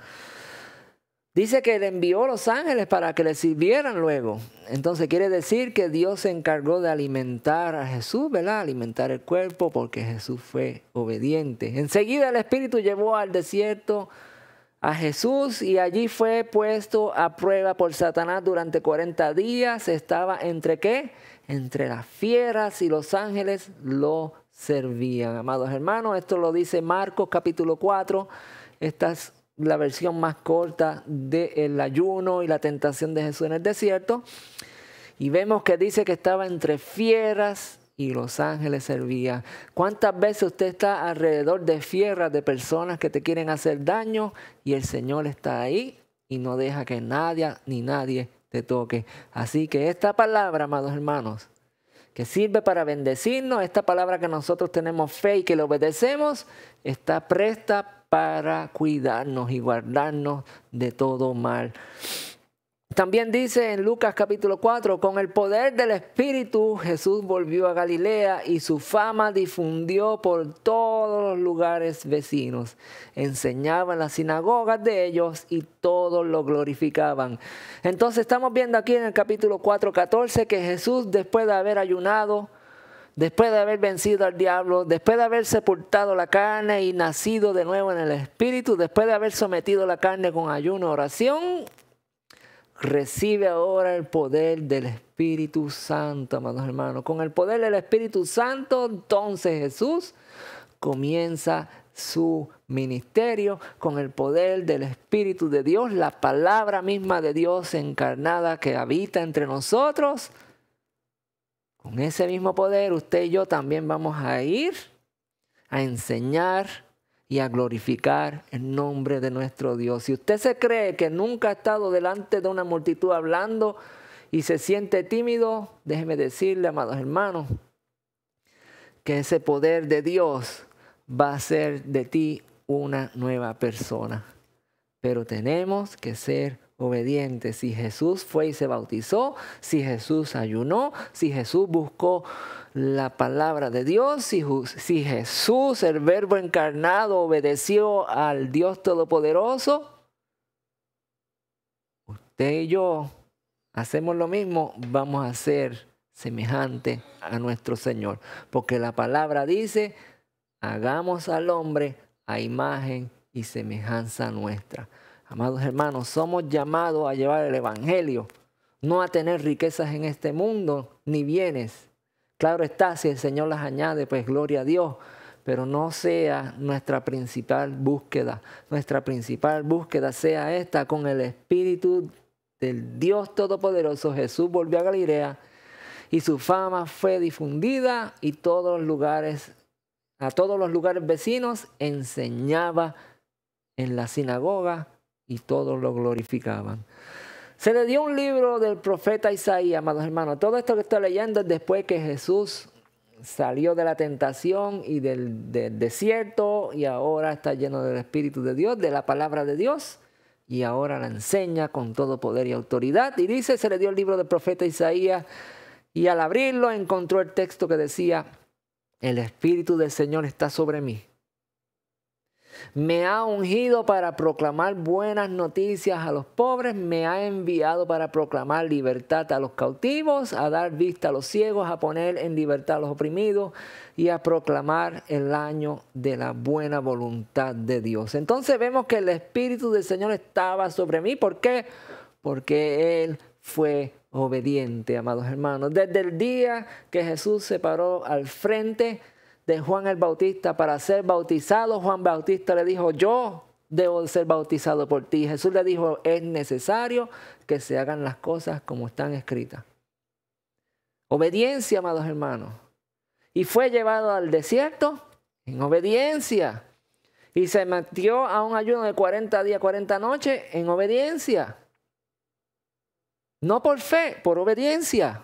Dice que le envió los ángeles para que le sirvieran luego. Entonces quiere decir que Dios se encargó de alimentar a Jesús, ¿verdad? Alimentar el cuerpo porque Jesús fue obediente. Enseguida el Espíritu llevó al desierto a Jesús y allí fue puesto a prueba por Satanás durante 40 días. Estaba ¿entre qué? Entre las fieras y los ángeles lo servían. Amados hermanos, esto lo dice Marcos capítulo 4. Esta es la versión más corta del ayuno y la tentación de Jesús en el desierto. Y vemos que dice que estaba entre fieras y los ángeles servían. ¿Cuántas veces usted está alrededor de fieras, de personas que te quieren hacer daño y el Señor está ahí y no deja que nadie ni nadie te toque? Así que esta palabra, amados hermanos, que sirve para bendecirnos, esta palabra que nosotros tenemos fe y que le obedecemos, está presta para cuidarnos y guardarnos de todo mal. También dice en Lucas capítulo 4, con el poder del Espíritu Jesús volvió a Galilea y su fama difundió por todos los lugares vecinos. Enseñaba en las sinagogas de ellos y todos lo glorificaban. Entonces estamos viendo aquí en el capítulo 4:14 que Jesús, después de haber ayunado, después de haber vencido al diablo, después de haber sepultado la carne y nacido de nuevo en el Espíritu, después de haber sometido la carne con ayuno y oración, recibe ahora el poder del Espíritu Santo, amados hermanos. Con el poder del Espíritu Santo, entonces Jesús comienza su ministerio con el poder del Espíritu de Dios, la palabra misma de Dios encarnada que habita entre nosotros. Con ese mismo poder, usted y yo también vamos a ir a enseñar y a glorificar el nombre de nuestro Dios. Si usted se cree que nunca ha estado delante de una multitud hablando y se siente tímido, déjeme decirle, amados hermanos, que ese poder de Dios va a hacer de ti una nueva persona. Pero tenemos que ser obedientes. Si Jesús fue y se bautizó, si Jesús ayunó, si Jesús buscó la palabra de Dios, si Jesús, el Verbo encarnado, obedeció al Dios Todopoderoso, usted y yo hacemos lo mismo, vamos a ser semejante a nuestro Señor. Porque la palabra dice, hagamos al hombre a imagen y semejanza nuestra. Amados hermanos, somos llamados a llevar el evangelio, no a tener riquezas en este mundo, ni bienes. Claro está, si el Señor las añade, pues gloria a Dios, pero no sea nuestra principal búsqueda. Nuestra principal búsqueda sea esta, con el Espíritu del Dios Todopoderoso. Jesús volvió a Galilea y su fama fue difundida y a todos los lugares vecinos enseñaba en la sinagoga y todos lo glorificaban. Se le dio un libro del profeta Isaías, amados hermanos. Todo esto que estoy leyendo es después que Jesús salió de la tentación y del desierto y ahora está lleno del Espíritu de Dios, de la palabra de Dios, y ahora la enseña con todo poder y autoridad. Y dice, se le dio el libro del profeta Isaías y al abrirlo encontró el texto que decía, el Espíritu del Señor está sobre mí. Me ha ungido para proclamar buenas noticias a los pobres, me ha enviado para proclamar libertad a los cautivos, a dar vista a los ciegos, a poner en libertad a los oprimidos y a proclamar el año de la buena voluntad de Dios. Entonces vemos que el Espíritu del Señor estaba sobre mí. ¿Por qué? Porque Él fue obediente, amados hermanos. Desde el día que Jesús se paró al frente de Juan el Bautista para ser bautizado, Juan Bautista le dijo, yo debo ser bautizado por ti. Jesús le dijo, es necesario que se hagan las cosas como están escritas. Obediencia, amados hermanos. Y fue llevado al desierto en obediencia. Y se metió a un ayuno de 40 días, 40 noches en obediencia. No por fe, por obediencia.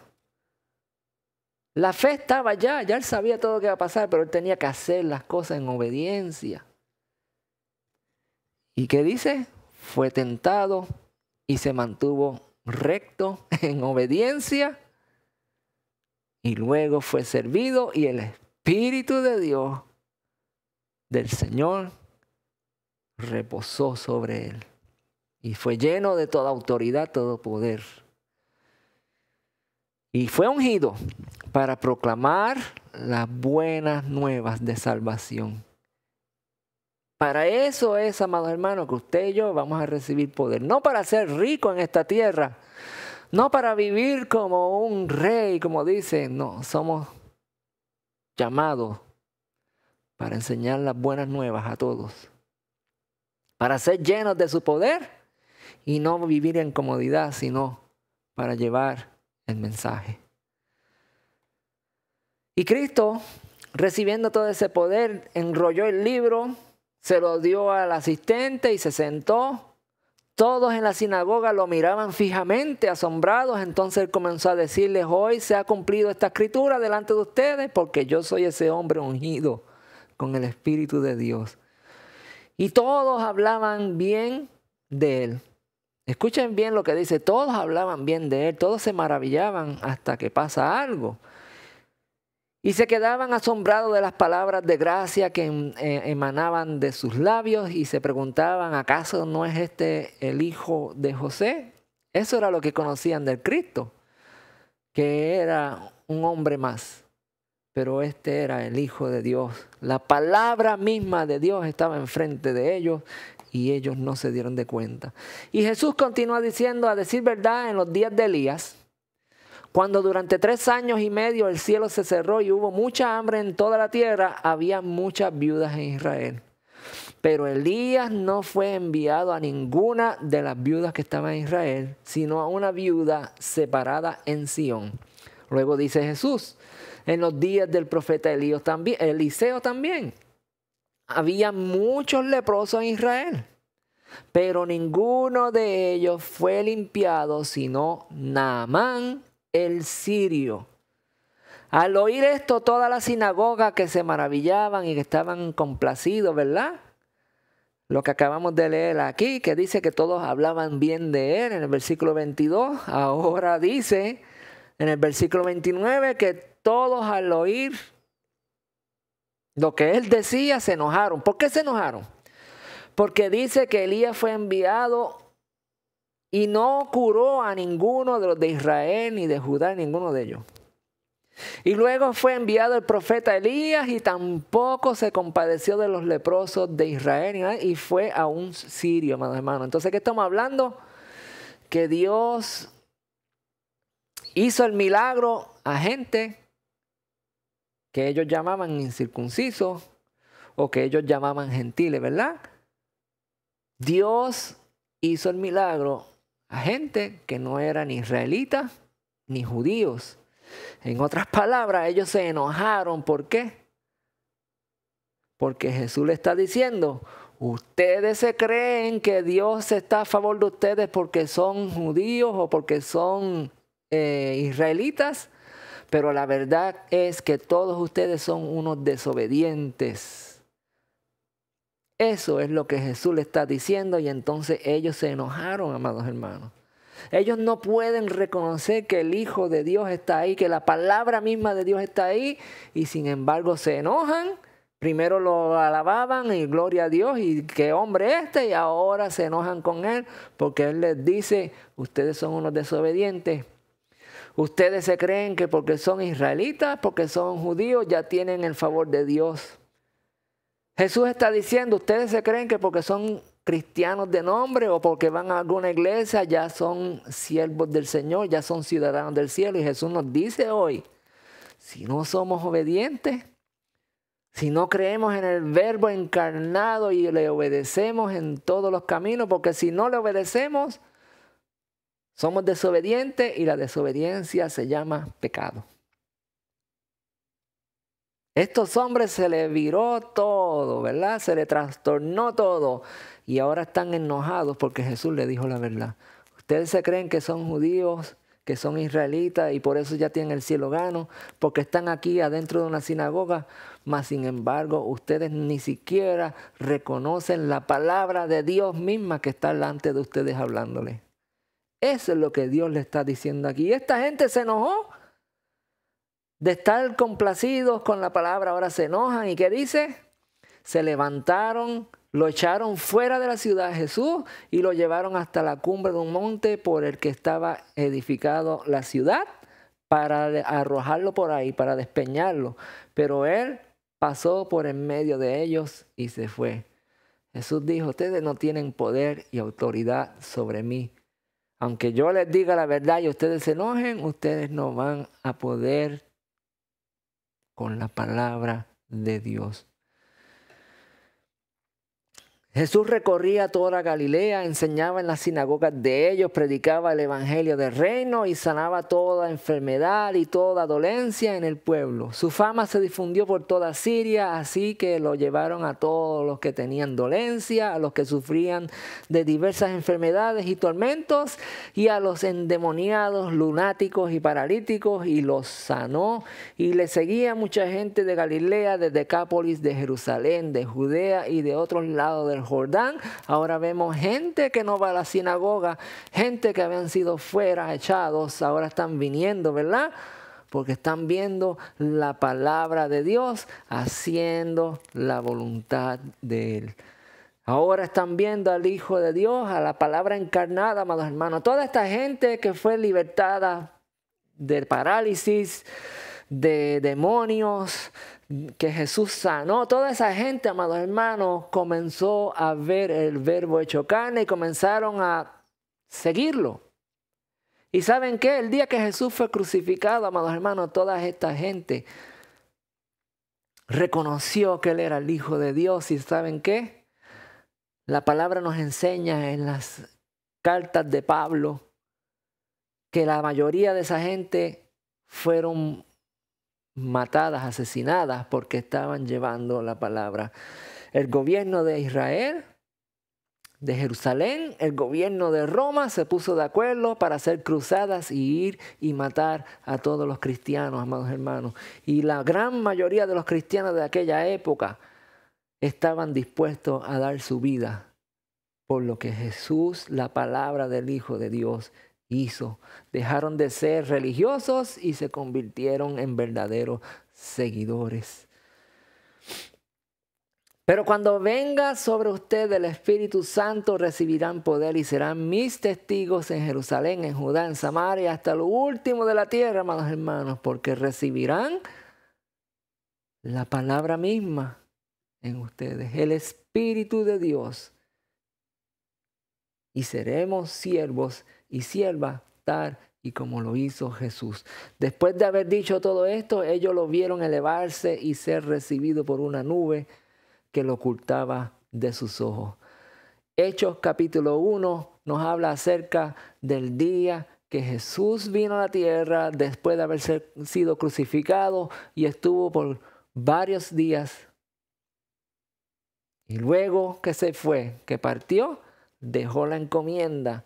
La fe estaba ya él sabía todo lo que iba a pasar, pero él tenía que hacer las cosas en obediencia. ¿Y qué dice? Fue tentado y se mantuvo recto en obediencia. Y luego fue servido y el Espíritu de Dios, del Señor, reposó sobre él. Y fue lleno de toda autoridad, todo poder. Y fue ungido para proclamar las buenas nuevas de salvación. Para eso es, amados hermanos, que usted y yo vamos a recibir poder. No para ser ricos en esta tierra. No para vivir como un rey, como dicen. No, somos llamados para enseñar las buenas nuevas a todos. Para ser llenos de su poder y no vivir en comodidad, sino para llevar el mensaje. Y Cristo, recibiendo todo ese poder, enrolló el libro, se lo dio al asistente y se sentó. Todos en la sinagoga lo miraban fijamente, asombrados. Entonces él comenzó a decirles: hoy se ha cumplido esta escritura delante de ustedes, porque yo soy ese hombre ungido con el Espíritu de Dios. Y todos hablaban bien de él. Escuchen bien lo que dice: todos hablaban bien de él, todos se maravillaban hasta que pasa algo. Y se quedaban asombrados de las palabras de gracia que emanaban de sus labios y se preguntaban: ¿acaso no es este el hijo de José? Eso era lo que conocían del Cristo, que era un hombre más, pero este era el Hijo de Dios. La palabra misma de Dios estaba enfrente de ellos y ellos no se dieron de cuenta. Y Jesús continúa diciendo: a decir verdad, en los días de Elías, cuando durante 3 años y medio el cielo se cerró y hubo mucha hambre en toda la tierra, había muchas viudas en Israel. Pero Elías no fue enviado a ninguna de las viudas que estaban en Israel, sino a una viuda separada en Sión. Luego dice Jesús: en los días del profeta Eliseo también, había muchos leprosos en Israel, pero ninguno de ellos fue limpiado, sino Naamán el sirio. Al oír esto, toda la sinagoga, que se maravillaban y que estaban complacidos, ¿verdad? Lo que acabamos de leer aquí, que dice que todos hablaban bien de él en el versículo 22. Ahora dice en el versículo 29 que todos al oír lo que él decía se enojaron. ¿Por qué se enojaron? Porque dice que Elías fue enviado y no curó a ninguno de los de Israel ni de Judá, ninguno de ellos. Y luego fue enviado el profeta Elías y tampoco se compadeció de los leprosos de Israel y fue a un sirio, hermano. Entonces, ¿qué estamos hablando? Que Dios hizo el milagro a gente que ellos llamaban incircuncisos o que ellos llamaban gentiles, ¿verdad? Dios hizo el milagro a gente que no eran ni israelitas ni judíos. En otras palabras, ellos se enojaron. ¿Por qué? Porque Jesús le está diciendo: ustedes se creen que Dios está a favor de ustedes porque son judíos o porque son israelitas, pero la verdad es que todos ustedes son unos desobedientes. Eso es lo que Jesús le está diciendo, y entonces ellos se enojaron, amados hermanos. Ellos no pueden reconocer que el Hijo de Dios está ahí, que la palabra misma de Dios está ahí, y sin embargo se enojan. Primero lo alababan y gloria a Dios, y qué hombre este, y ahora se enojan con él porque él les dice: ustedes son unos desobedientes. Ustedes se creen que porque son israelitas, porque son judíos, ya tienen el favor de Dios. Jesús está diciendo: ustedes se creen que porque son cristianos de nombre o porque van a alguna iglesia ya son siervos del Señor, ya son ciudadanos del cielo. Y Jesús nos dice hoy: si no somos obedientes, si no creemos en el Verbo encarnado y le obedecemos en todos los caminos, porque si no le obedecemos, somos desobedientes y la desobediencia se llama pecado. Estos hombres se les viró todo, ¿verdad? Se les trastornó todo. Y ahora están enojados porque Jesús les dijo la verdad. Ustedes se creen que son judíos, que son israelitas y por eso ya tienen el cielo gano, porque están aquí adentro de una sinagoga, mas sin embargo ustedes ni siquiera reconocen la palabra de Dios misma que está delante de ustedes hablándole. Eso es lo que Dios le está diciendo aquí. Y esta gente se enojó de estar complacidos con la palabra, ahora se enojan. ¿Y qué dice? Se levantaron, lo echaron fuera de la ciudad de Jesús y lo llevaron hasta la cumbre de un monte por el que estaba edificado la ciudad para arrojarlo por ahí, para despeñarlo. Pero él pasó por en medio de ellos y se fue. Jesús dijo, ustedes no tienen poder y autoridad sobre mí. Aunque yo les diga la verdad y ustedes se enojen, ustedes no van a poder con la palabra de Dios. Jesús recorría toda Galilea, enseñaba en las sinagogas de ellos, predicaba el evangelio del reino y sanaba toda enfermedad y toda dolencia en el pueblo. Su fama se difundió por toda Siria, así que lo llevaron a todos los que tenían dolencia, a los que sufrían de diversas enfermedades y tormentos, y a los endemoniados, lunáticos y paralíticos, y los sanó. Y le seguía mucha gente de Galilea, de Decápolis, de Jerusalén, de Judea y de otros lados del Jordán. Ahora vemos gente que no va a la sinagoga, gente que habían sido fuera, echados, ahora están viniendo, ¿verdad? Porque están viendo la palabra de Dios, haciendo la voluntad de Él. Ahora están viendo al Hijo de Dios, a la palabra encarnada, amados hermanos. Toda esta gente que fue libertada de parálisis, de demonios, que Jesús sanó, toda esa gente, amados hermanos, comenzó a ver el verbo hecho carne y comenzaron a seguirlo. ¿Y saben qué? El día que Jesús fue crucificado, amados hermanos, toda esta gente reconoció que Él era el Hijo de Dios. ¿Y saben qué? La palabra nos enseña en las cartas de Pablo que la mayoría de esa gente fueron matadas, asesinadas, porque estaban llevando la palabra. El gobierno de Israel, de Jerusalén, el gobierno de Roma se puso de acuerdo para hacer cruzadas y ir y matar a todos los cristianos, amados hermanos. Y la gran mayoría de los cristianos de aquella época estaban dispuestos a dar su vida por lo que Jesús, la palabra del Hijo de Dios, hizo. Dejaron de ser religiosos y se convirtieron en verdaderos seguidores. Pero cuando venga sobre ustedes el Espíritu Santo, recibirán poder y serán mis testigos en Jerusalén, en Judá, en Samaria, hasta lo último de la tierra, amados hermanos, porque recibirán la palabra misma en ustedes, el Espíritu de Dios. Y seremos siervos y siervas tal y como lo hizo Jesús. Después de haber dicho todo esto, ellos lo vieron elevarse y ser recibido por una nube que lo ocultaba de sus ojos. Hechos capítulo 1 nos habla acerca del día que Jesús vino a la tierra después de haber sido crucificado y estuvo por varios días. Y luego que se fue, que partió, dejó la encomienda,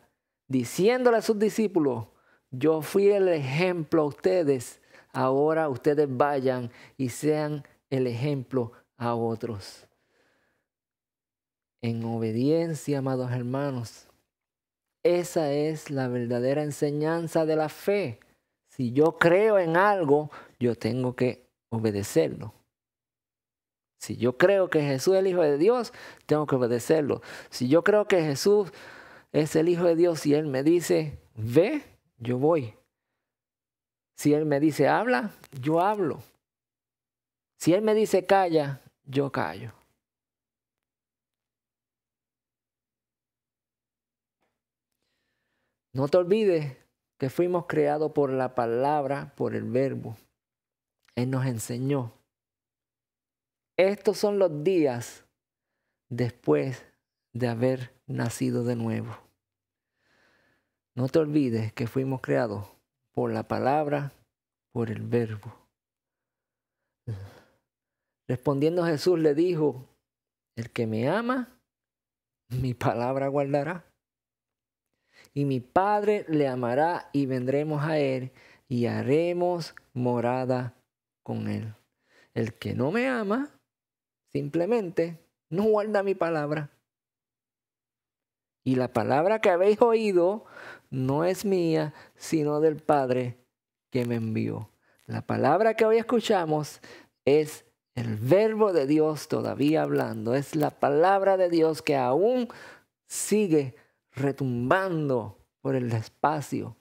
diciéndole a sus discípulos, yo fui el ejemplo a ustedes, ahora ustedes vayan y sean el ejemplo a otros. En obediencia, amados hermanos, esa es la verdadera enseñanza de la fe. Si yo creo en algo, yo tengo que obedecerlo. Si yo creo que Jesús es el Hijo de Dios, tengo que obedecerlo. Si yo creo que Jesús es el Hijo de Dios y Él me dice, ve, yo voy. Si Él me dice, habla, yo hablo. Si Él me dice, calla, yo callo. No te olvides que fuimos creados por la palabra, por el verbo. Él nos enseñó. Estos son los días después de haber nacido de nuevo. No te olvides que fuimos creados por la palabra, por el verbo. Respondiendo Jesús le dijo, el que me ama, mi palabra guardará. Y mi Padre le amará y vendremos a él y haremos morada con él. El que no me ama, simplemente no guarda mi palabra. Y la palabra que habéis oído no es mía, sino del Padre que me envió. La palabra que hoy escuchamos es el verbo de Dios todavía hablando. Es la palabra de Dios que aún sigue retumbando por el espacio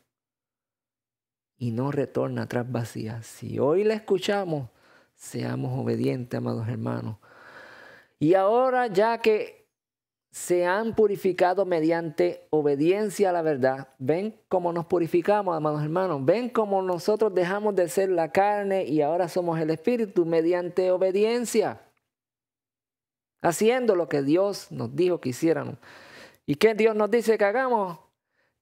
y no retorna atrás vacía. Si hoy la escuchamos, seamos obedientes, amados hermanos. Y ahora, ya que se han purificado mediante obediencia a la verdad, ven cómo nos purificamos, amados hermanos. Ven cómo nosotros dejamos de ser la carne y ahora somos el Espíritu mediante obediencia, haciendo lo que Dios nos dijo que hiciéramos. ¿Y qué Dios nos dice que hagamos?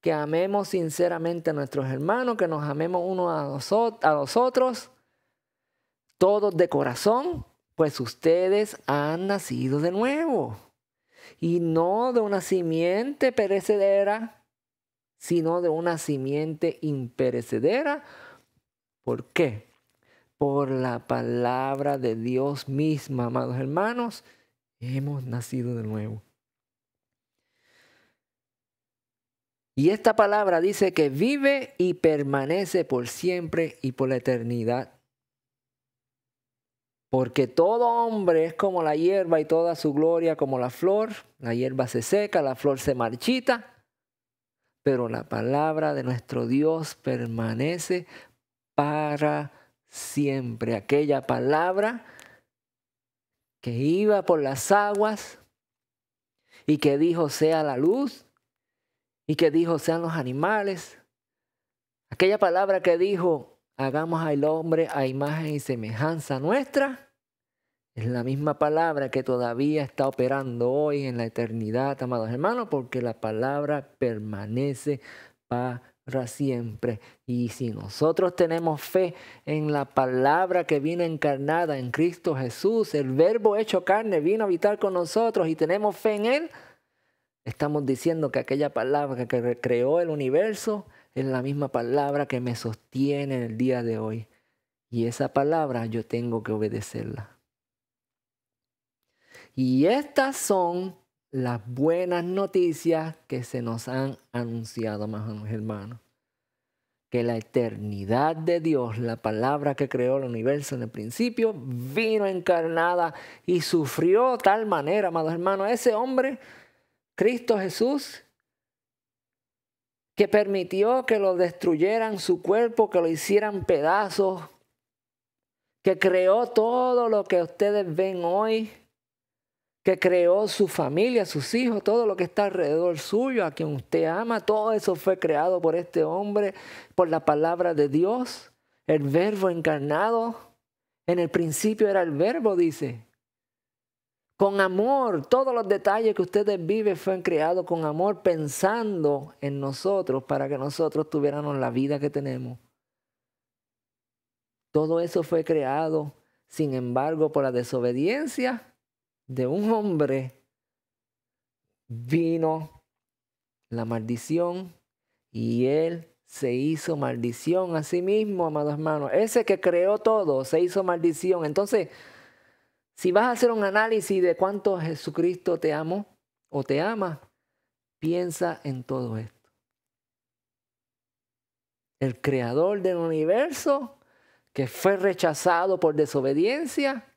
Que amemos sinceramente a nuestros hermanos, que nos amemos unos a los otros, todos de corazón, pues ustedes han nacido de nuevo. Y no de una simiente perecedera, sino de una simiente imperecedera. ¿Por qué? Por la palabra de Dios misma, amados hermanos, hemos nacido de nuevo. Y esta palabra dice que vive y permanece por siempre y por la eternidad. Porque todo hombre es como la hierba y toda su gloria como la flor. La hierba se seca, la flor se marchita. Pero la palabra de nuestro Dios permanece para siempre. Aquella palabra que iba por las aguas y que dijo sea la luz. Y que dijo, sean los animales. Aquella palabra que dijo, hagamos al hombre a imagen y semejanza nuestra, es la misma palabra que todavía está operando hoy en la eternidad, amados hermanos, porque la palabra permanece para siempre. Y si nosotros tenemos fe en la palabra que vino encarnada en Cristo Jesús, el verbo hecho carne vino a habitar con nosotros y tenemos fe en Él, estamos diciendo que aquella palabra que creó el universo es la misma palabra que me sostiene en el día de hoy. Y esa palabra yo tengo que obedecerla. Y estas son las buenas noticias que se nos han anunciado, amados hermanos. Que la eternidad de Dios, la palabra que creó el universo en el principio, vino encarnada y sufrió de tal manera, amados hermanos, ese hombre, Cristo Jesús, que permitió que lo destruyeran su cuerpo, que lo hicieran pedazos, que creó todo lo que ustedes ven hoy, que creó su familia, sus hijos, todo lo que está alrededor suyo, a quien usted ama, todo eso fue creado por este hombre, por la palabra de Dios, el verbo encarnado. En el principio era el verbo, dice. Con amor, todos los detalles que ustedes viven fueron creados con amor, pensando en nosotros para que nosotros tuviéramos la vida que tenemos. Todo eso fue creado, sin embargo, por la desobediencia de un hombre, vino la maldición y él se hizo maldición a sí mismo, amados hermanos. Ese que creó todo se hizo maldición. Entonces, si vas a hacer un análisis de cuánto Jesucristo te amó o te ama, piensa en todo esto. El creador del universo, que fue rechazado por desobediencia,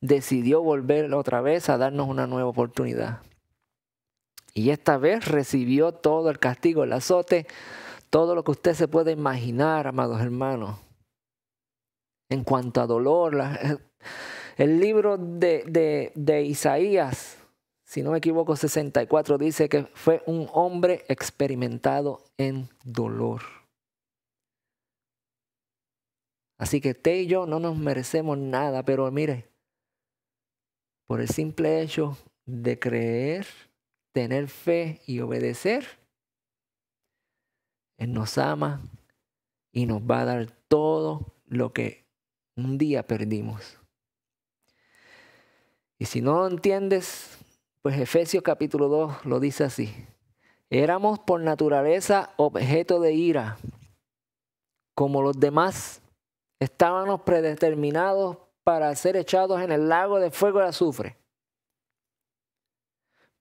decidió volver otra vez a darnos una nueva oportunidad. Y esta vez recibió todo el castigo, el azote, todo lo que usted se puede imaginar, amados hermanos. En cuanto a dolor, el libro de Isaías, si no me equivoco, 64, dice que fue un hombre experimentado en dolor. Así que usted y yo no nos merecemos nada, pero mire, por el simple hecho de creer, tener fe y obedecer, Él nos ama y nos va a dar todo lo que un día perdimos. Y si no lo entiendes, pues Efesios capítulo 2 lo dice así. Éramos por naturaleza objeto de ira, como los demás. Estábamos predeterminados para ser echados en el lago de fuego y azufre.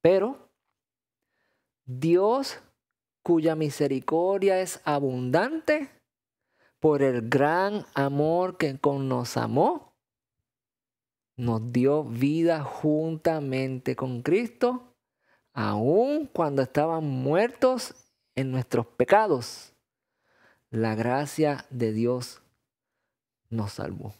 Pero Dios, cuya misericordia es abundante, por el gran amor que nos amó, nos dio vida juntamente con Cristo, aun cuando estaban muertos en nuestros pecados. La gracia de Dios nos salvó.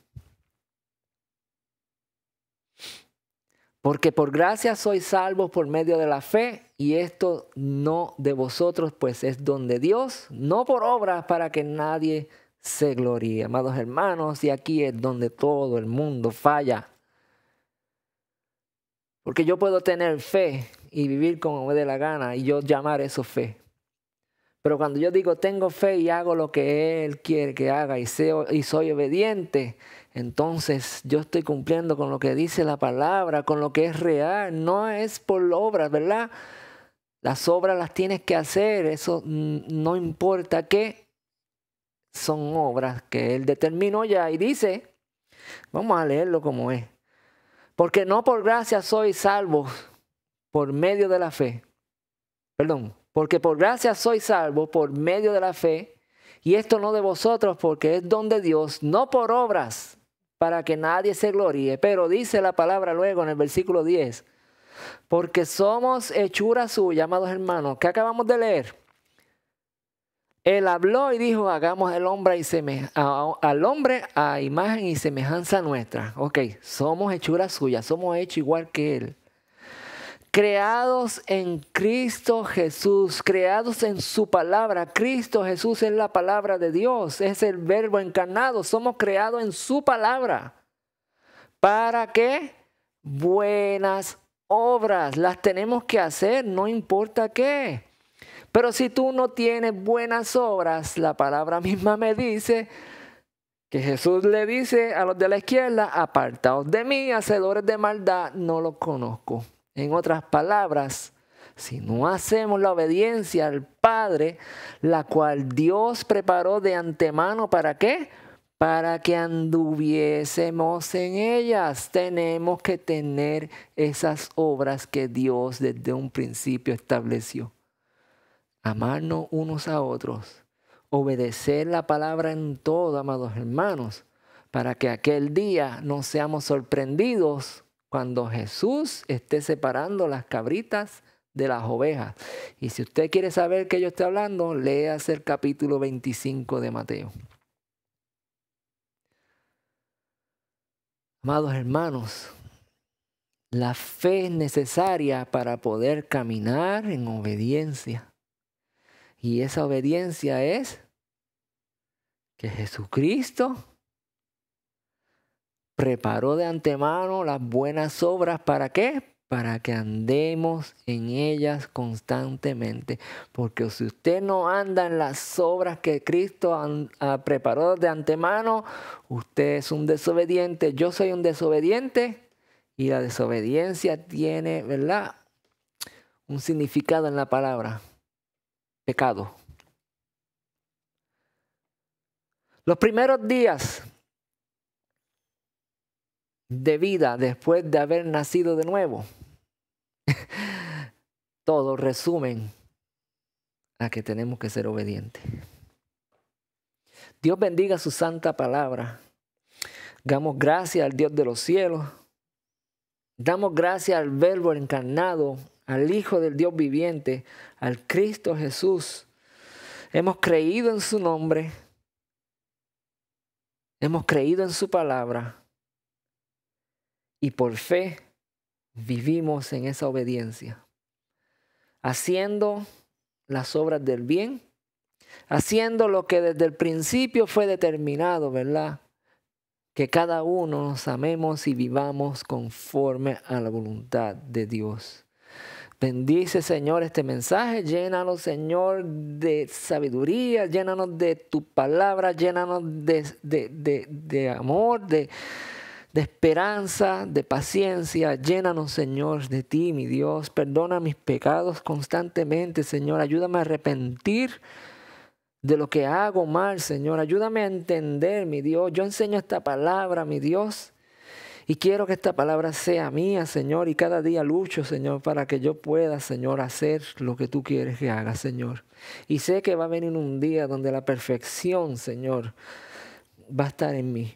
Porque por gracia sois salvos por medio de la fe, y esto no de vosotros, pues es don de Dios, no por obras para que nadie se gloríe. Amados hermanos, y aquí es donde todo el mundo falla. Porque yo puedo tener fe y vivir como me dé la gana y yo llamar eso fe. Pero cuando yo digo tengo fe y hago lo que Él quiere que haga y soy obediente, entonces yo estoy cumpliendo con lo que dice la palabra, con lo que es real. No es por obras, ¿verdad? Las obras las tienes que hacer, eso no importa qué. Son obras que Él determinó ya y dice, vamos a leerlo como es. Porque no por gracia sois salvos por medio de la fe. Porque por gracia sois salvos por medio de la fe, y esto no de vosotros, porque es don de Dios, no por obras, para que nadie se gloríe. Pero dice la palabra luego en el versículo 10, porque somos hechura suya, amados hermanos, que acabamos de leer. Él habló y dijo, hagamos al hombre a imagen y semejanza nuestra. Ok, somos hechura suya, somos hechos igual que Él. Creados en Cristo Jesús, creados en su palabra. Cristo Jesús es la palabra de Dios, es el verbo encarnado. Somos creados en su palabra. ¿Para qué? Buenas obras. Las tenemos que hacer, no importa qué. Pero si tú no tienes buenas obras, la palabra misma me dice que Jesús le dice a los de la izquierda, apartaos de mí, hacedores de maldad, no los conozco. En otras palabras, si no hacemos la obediencia al Padre, la cual Dios preparó de antemano, ¿para qué? Para que anduviésemos en ellas. Tenemos que tener esas obras que Dios desde un principio estableció. Amarnos unos a otros, obedecer la palabra en todo, amados hermanos, para que aquel día no seamos sorprendidos cuando Jesús esté separando las cabritas de las ovejas. Y si usted quiere saber qué yo estoy hablando, léase el capítulo 25 de Mateo. Amados hermanos, la fe es necesaria para poder caminar en obediencia. Y esa obediencia es que Jesucristo preparó de antemano las buenas obras. ¿Para qué? Para que andemos en ellas constantemente. Porque si usted no anda en las obras que Cristo preparó de antemano, usted es un desobediente. Yo soy un desobediente. Y la desobediencia tiene, ¿verdad?, un significado en la palabra. Pecado. Los primeros días de vida después de haber nacido de nuevo, todos resumen a que tenemos que ser obedientes. Dios bendiga su santa palabra. Damos gracias al Dios de los cielos. Damos gracias al Verbo encarnado, al Hijo del Dios viviente, al Cristo Jesús. Hemos creído en su nombre. Hemos creído en su palabra. Y por fe vivimos en esa obediencia. Haciendo las obras del bien. Haciendo lo que desde el principio fue determinado, ¿verdad? Que cada uno nos amemos y vivamos conforme a la voluntad de Dios. Bendice, Señor, este mensaje. Llénanos, Señor, de sabiduría. Llénanos de tu palabra. Llénanos de amor, de de esperanza, de paciencia. Llénanos, Señor, de ti, mi Dios. Perdona mis pecados constantemente, Señor. Ayúdame a arrepentir de lo que hago mal, Señor. Ayúdame a entender, mi Dios. Yo enseño esta palabra, mi Dios. Y quiero que esta palabra sea mía, Señor. Y cada día lucho, Señor, para que yo pueda, Señor, hacer lo que tú quieres que haga, Señor. Y sé que va a venir un día donde la perfección, Señor, va a estar en mí.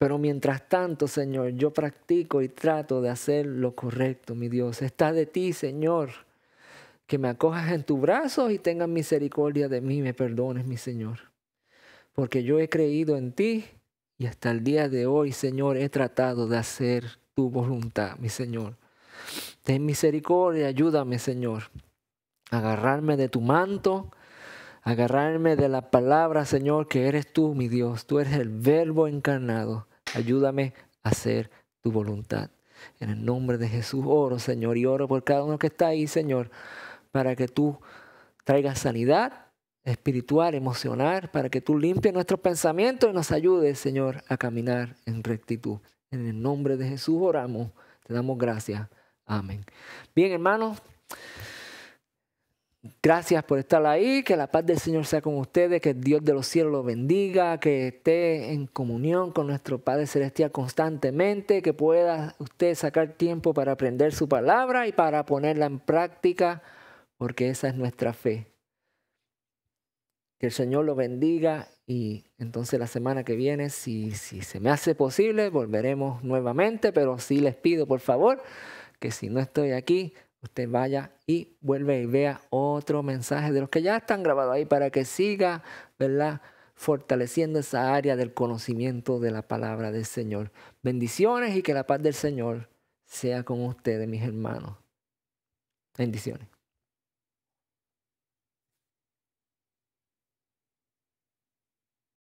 Pero mientras tanto, Señor, yo practico y trato de hacer lo correcto, mi Dios. Está de ti, Señor, que me acojas en tus brazos y tengas misericordia de mí, me perdones, mi Señor. Porque yo he creído en ti y hasta el día de hoy, Señor, he tratado de hacer tu voluntad, mi Señor. Ten misericordia, ayúdame, Señor, a agarrarme de tu manto, agarrarme de la palabra, Señor, que eres tú, mi Dios. Tú eres el Verbo encarnado. Ayúdame a hacer tu voluntad. En el nombre de Jesús oro, Señor, y oro por cada uno que está ahí, Señor, para que tú traigas sanidad espiritual, emocional, para que tú limpies nuestros pensamientos y nos ayudes, Señor, a caminar en rectitud. En el nombre de Jesús oramos, te damos gracias. Amén. Bien, hermanos. Gracias por estar ahí, que la paz del Señor sea con ustedes, que el Dios de los cielos los bendiga, que esté en comunión con nuestro Padre Celestial constantemente, que pueda usted sacar tiempo para aprender su palabra y para ponerla en práctica, porque esa es nuestra fe. Que el Señor lo bendiga y entonces la semana que viene, si se me hace posible, volveremos nuevamente, pero sí les pido por favor que si no estoy aquí, usted vaya y vuelve y vea otro mensaje de los que ya están grabados ahí para que siga, ¿verdad?, fortaleciendo esa área del conocimiento de la palabra del Señor. Bendiciones y que la paz del Señor sea con ustedes, mis hermanos. Bendiciones.